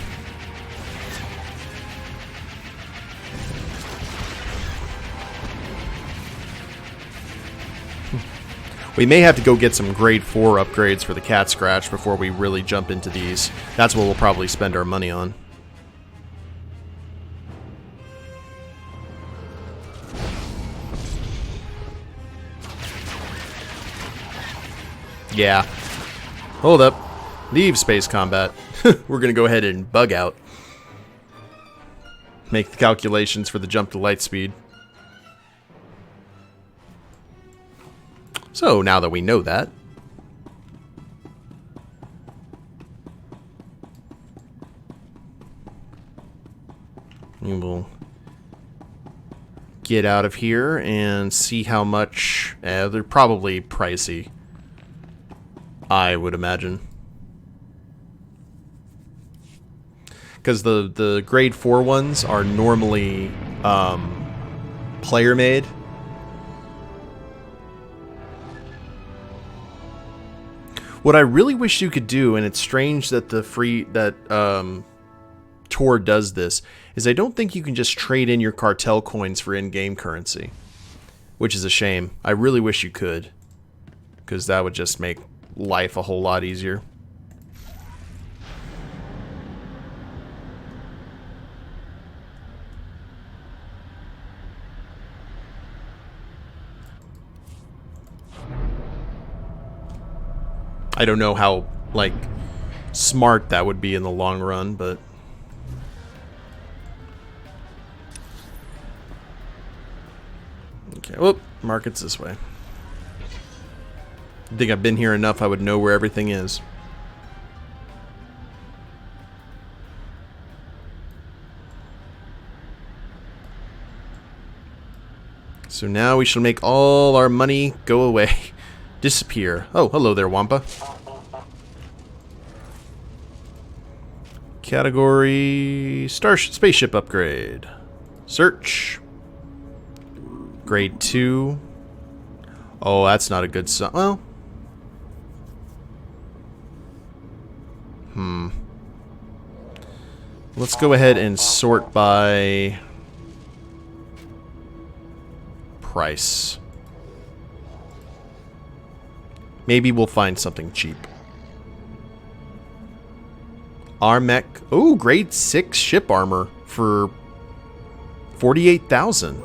We may have to go get some grade 4 upgrades for the Cat Scratch before we really jump into these. That's what we'll probably spend our money on. Yeah. Hold up. Leave space combat. We're going to go ahead and bug out. Make the calculations for the jump to light speed. So, now that we know that, we will get out of here and see how much... they're probably pricey, I would imagine. Because the grade 4 ones are normally player-made. What I really wish you could do, and it's strange that Tor does this, is I don't think you can just trade in your cartel coins for in-game currency, which is a shame. I really wish you could, because that would just make life a whole lot easier. I don't know how, like, smart that would be in the long run, but... Okay, whoop, market's this way. I think I've been here enough, I would know where everything is. So now we shall make all our money go away. Disappear. Oh, hello there, Wampa. Category spaceship upgrade. Search. Grade 2. Oh, that's not a good sign. Well. Let's go ahead and sort by price. Maybe we'll find something cheap. Armech. Oh, grade 6 ship armor for 48,000.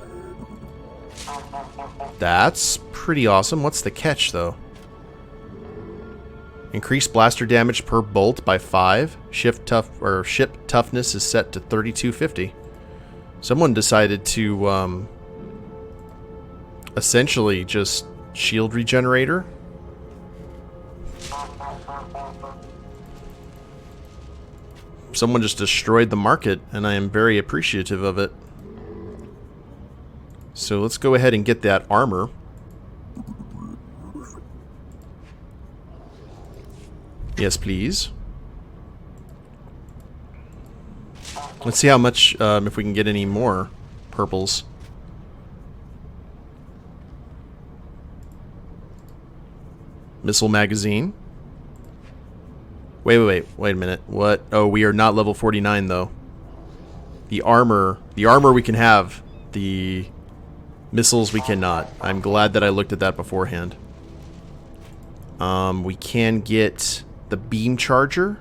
That's pretty awesome. What's the catch, though? Increased blaster damage per bolt by 5. Ship toughness is set to 3250. Someone decided to essentially just shield regenerator. Someone just destroyed the market, and I am very appreciative of it. So let's go ahead and get that armor. Yes, please. Let's see how much, if we can get any more purples. Missile magazine. Wait a minute. What? Oh, we are not level 49 though. The armor we can have. The missiles we cannot. I'm glad that I looked at that beforehand. We can get the beam charger.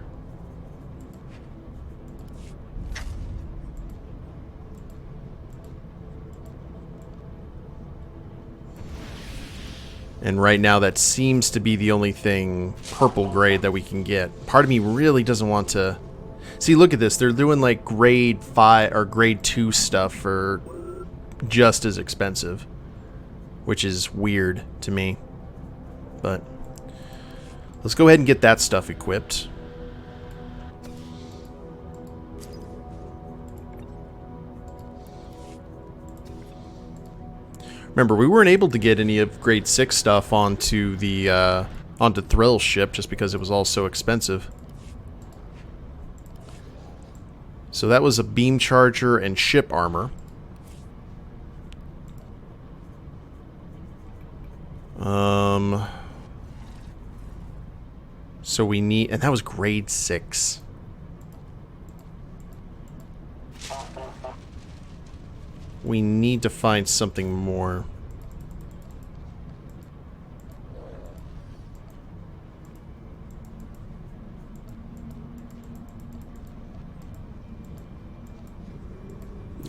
And right now that seems to be the only thing purple grade that we can get. Part of me really doesn't want to... See, look at this. They're doing like grade 5 or grade 2 stuff for just as expensive. Which is weird to me. But let's go ahead and get that stuff equipped. Remember, we weren't able to get any of grade 6 stuff onto the onto Thrill's ship just because it was all so expensive. So that was a beam charger and ship armor. So we need, and that was grade 6. We need to find something more.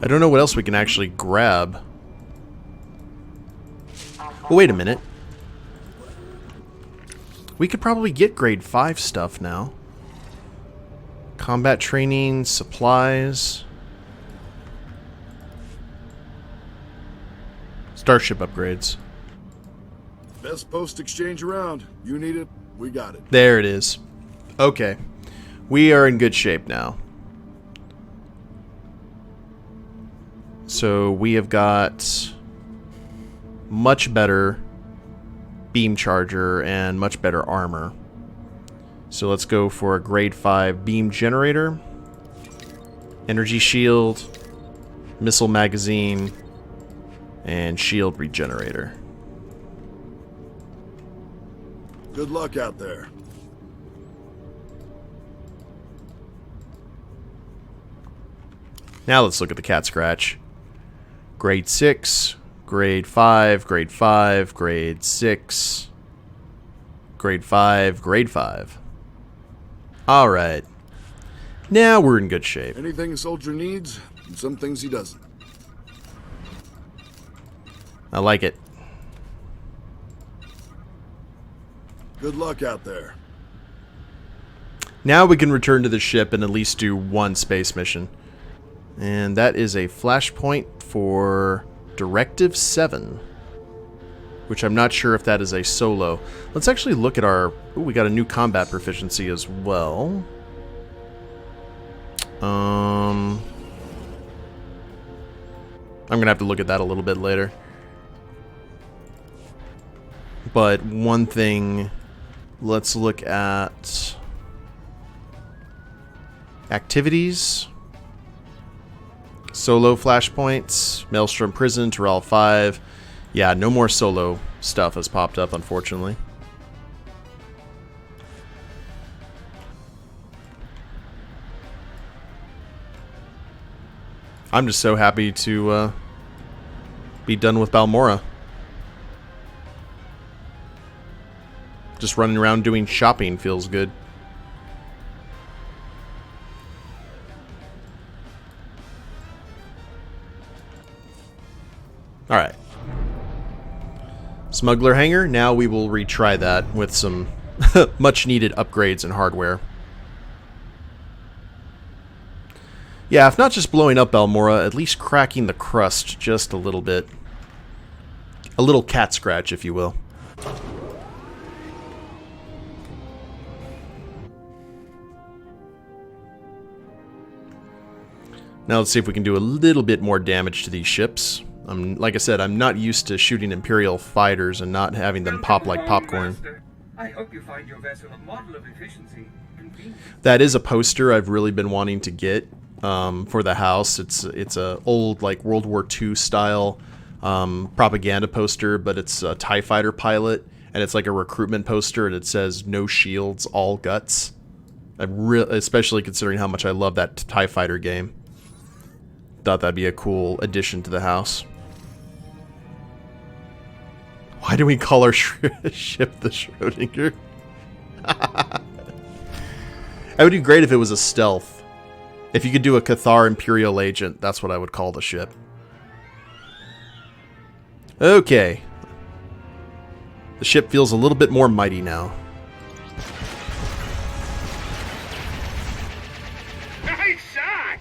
I don't know what else we can actually grab. Oh, wait a minute. We could probably get grade 5 stuff now. Combat training, supplies. Starship upgrades. Best post exchange around. You need it, we got it. There it is. Okay. We are in good shape now. So we have got much better beam charger and much better armor. So let's go for a grade 5 beam generator, energy shield, missile magazine, and shield regenerator. Good luck out there. Now let's look at the cat scratch. Grade 6, grade 5, grade 5, grade 6, grade 5, grade 5. Alright. Now we're in good shape. Anything a soldier needs, and some things he doesn't. I like it. Good luck out there. Now we can return to the ship and at least do one space mission. And that is a flashpoint for Directive 7. Which I'm not sure if that is a solo. Let's actually look at our... Ooh, we got a new combat proficiency as well. I'm going to have to look at that a little bit later. But one thing... Let's look at... Activities. Solo flashpoints. Maelstrom Prison, Terrell 5. Yeah, no more solo stuff has popped up, unfortunately. I'm just so happy to be done with Balmorra. Just running around doing shopping feels good. Alright. Smuggler hangar. Now we will retry that with some much needed upgrades and hardware. Yeah, if not just blowing up Balmorra, at least cracking the crust just a little bit. A little cat scratch, if you will. Now let's see if we can do a little bit more damage to these ships. Like I said, I'm not used to shooting Imperial fighters and not having them pop like popcorn. I hope you find your vessel a model of efficiency. That is a poster I've really been wanting to get for the house. It's a old like World War II style propaganda poster, but it's a TIE fighter pilot, and it's like a recruitment poster, and it says "No shields, all guts." Especially considering how much I love that TIE fighter game. Thought that'd be a cool addition to the house. Why do we call our ship the Schrodinger? That would be great if it was a stealth. If you could do a Cathar Imperial agent, that's what I would call the ship. Okay. The ship feels a little bit more mighty now. Nice shot!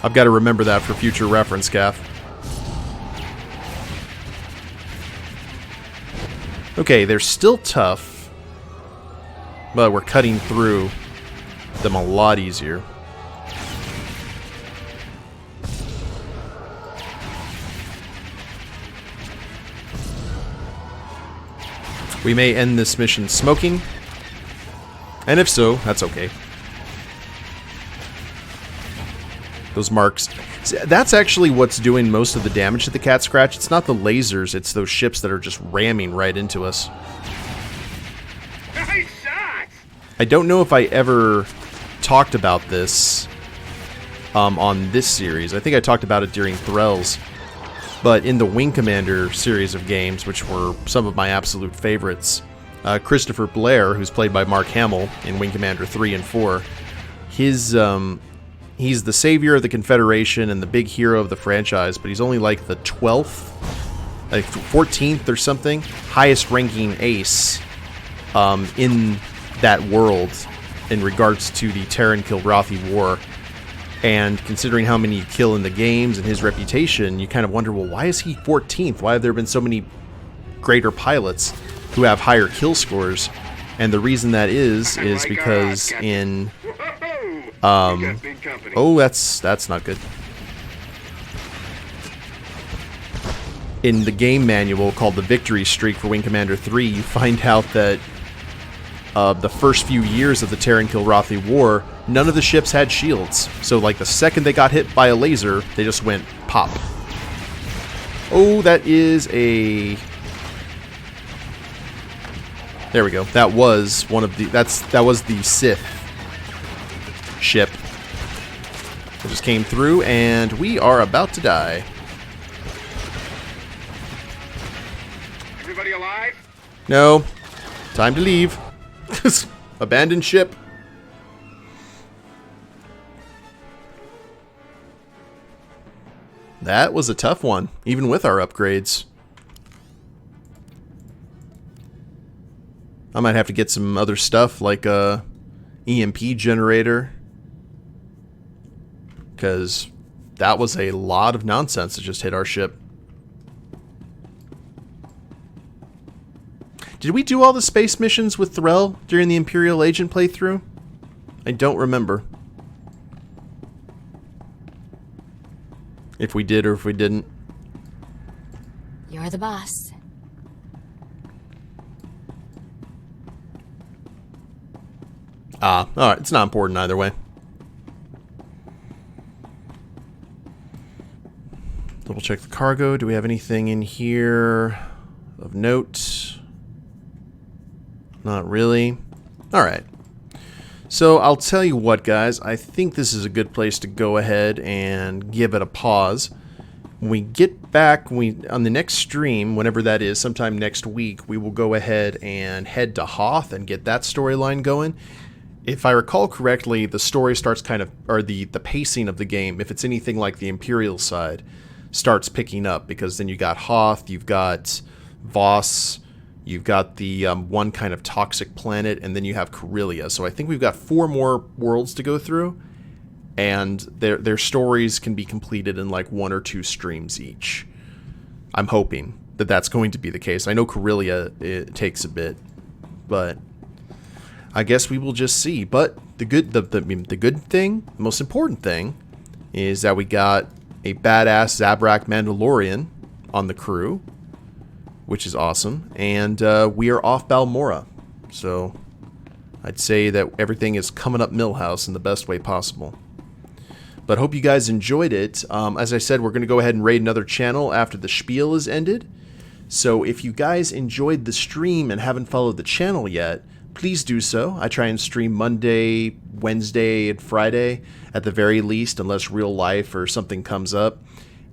I've got to remember that for future reference, Kath. Okay, they're still tough, but we're cutting through them a lot easier. We may end this mission smoking, and if so, that's okay. Those marks. That's actually what's doing most of the damage to the cat scratch. It's not the lasers, it's those ships that are just ramming right into us. Nice shot! I don't know if I ever talked about this on this series. I think I talked about it during Thrells. But in the Wing Commander series of games, which were some of my absolute favorites, Christopher Blair, who's played by Mark Hamill in Wing Commander 3 and 4, he's the savior of the Confederation and the big hero of the franchise, but he's only like the 12th, like 14th or something, highest ranking ace in that world in regards to the Terran Kilrathi War. And considering how many you kill in the games and his reputation, you kind of wonder, well, why is he 14th? Why have there been so many greater pilots who have higher kill scores? And the reason that is because in oh, that's not good. In the game manual called the Victory Streak for Wing Commander 3, you find out that the first few years of the Terran Kilrathi War, none of the ships had shields. So like the second they got hit by a laser, they just went pop. Oh, that is a... There we go. That was one of the... That was the Sith ship. It just came through, and we are about to die. Everybody alive? No. Time to leave. Abandoned ship. That was a tough one, even with our upgrades. I might have to get some other stuff like a EMP generator, because that was a lot of nonsense that just hit our ship. Did we do all the space missions with Threll during the Imperial Agent playthrough? I don't remember. If we did or if we didn't. You're the boss. Alright, it's not important either way. Double check the cargo. Do we have anything in here of note? Not really. Alright. So I'll tell you what, guys. I think this is a good place to go ahead and give it a pause. When we get back on the next stream, whenever that is, sometime next week, we will go ahead and head to Hoth and get that storyline going. If I recall correctly, the story starts kind of, or the pacing of the game, if it's anything like the Imperial side, starts picking up, because then you got Hoth, you've got Voss, you've got the one kind of toxic planet, and then you have Corellia. So I think we've got 4 more worlds to go through, and their stories can be completed in like 1 or 2 streams each. I'm hoping that that's going to be the case. I know Corellia, it takes a bit, but I guess we will just see. But the good thing, the most important thing, is that we got a badass Zabrak Mandalorian on the crew, which is awesome, and we are off Balmorra, so I'd say that everything is coming up Millhouse in the best way possible. But hope you guys enjoyed it. As I said, we're going to go ahead and raid another channel after the spiel is ended, so if you guys enjoyed the stream and haven't followed the channel yet, please do so. I try and stream Monday, Wednesday, and Friday at the very least, unless real life or something comes up.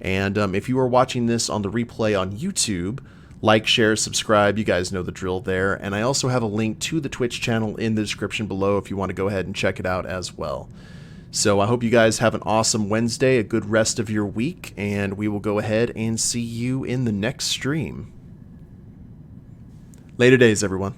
And if you are watching this on the replay on YouTube, like, share, subscribe, you guys know the drill there. And I also have a link to the Twitch channel in the description below if you want to go ahead and check it out as well. So I hope you guys have an awesome Wednesday, a good rest of your week, and we will go ahead and see you in the next stream. Later days, everyone.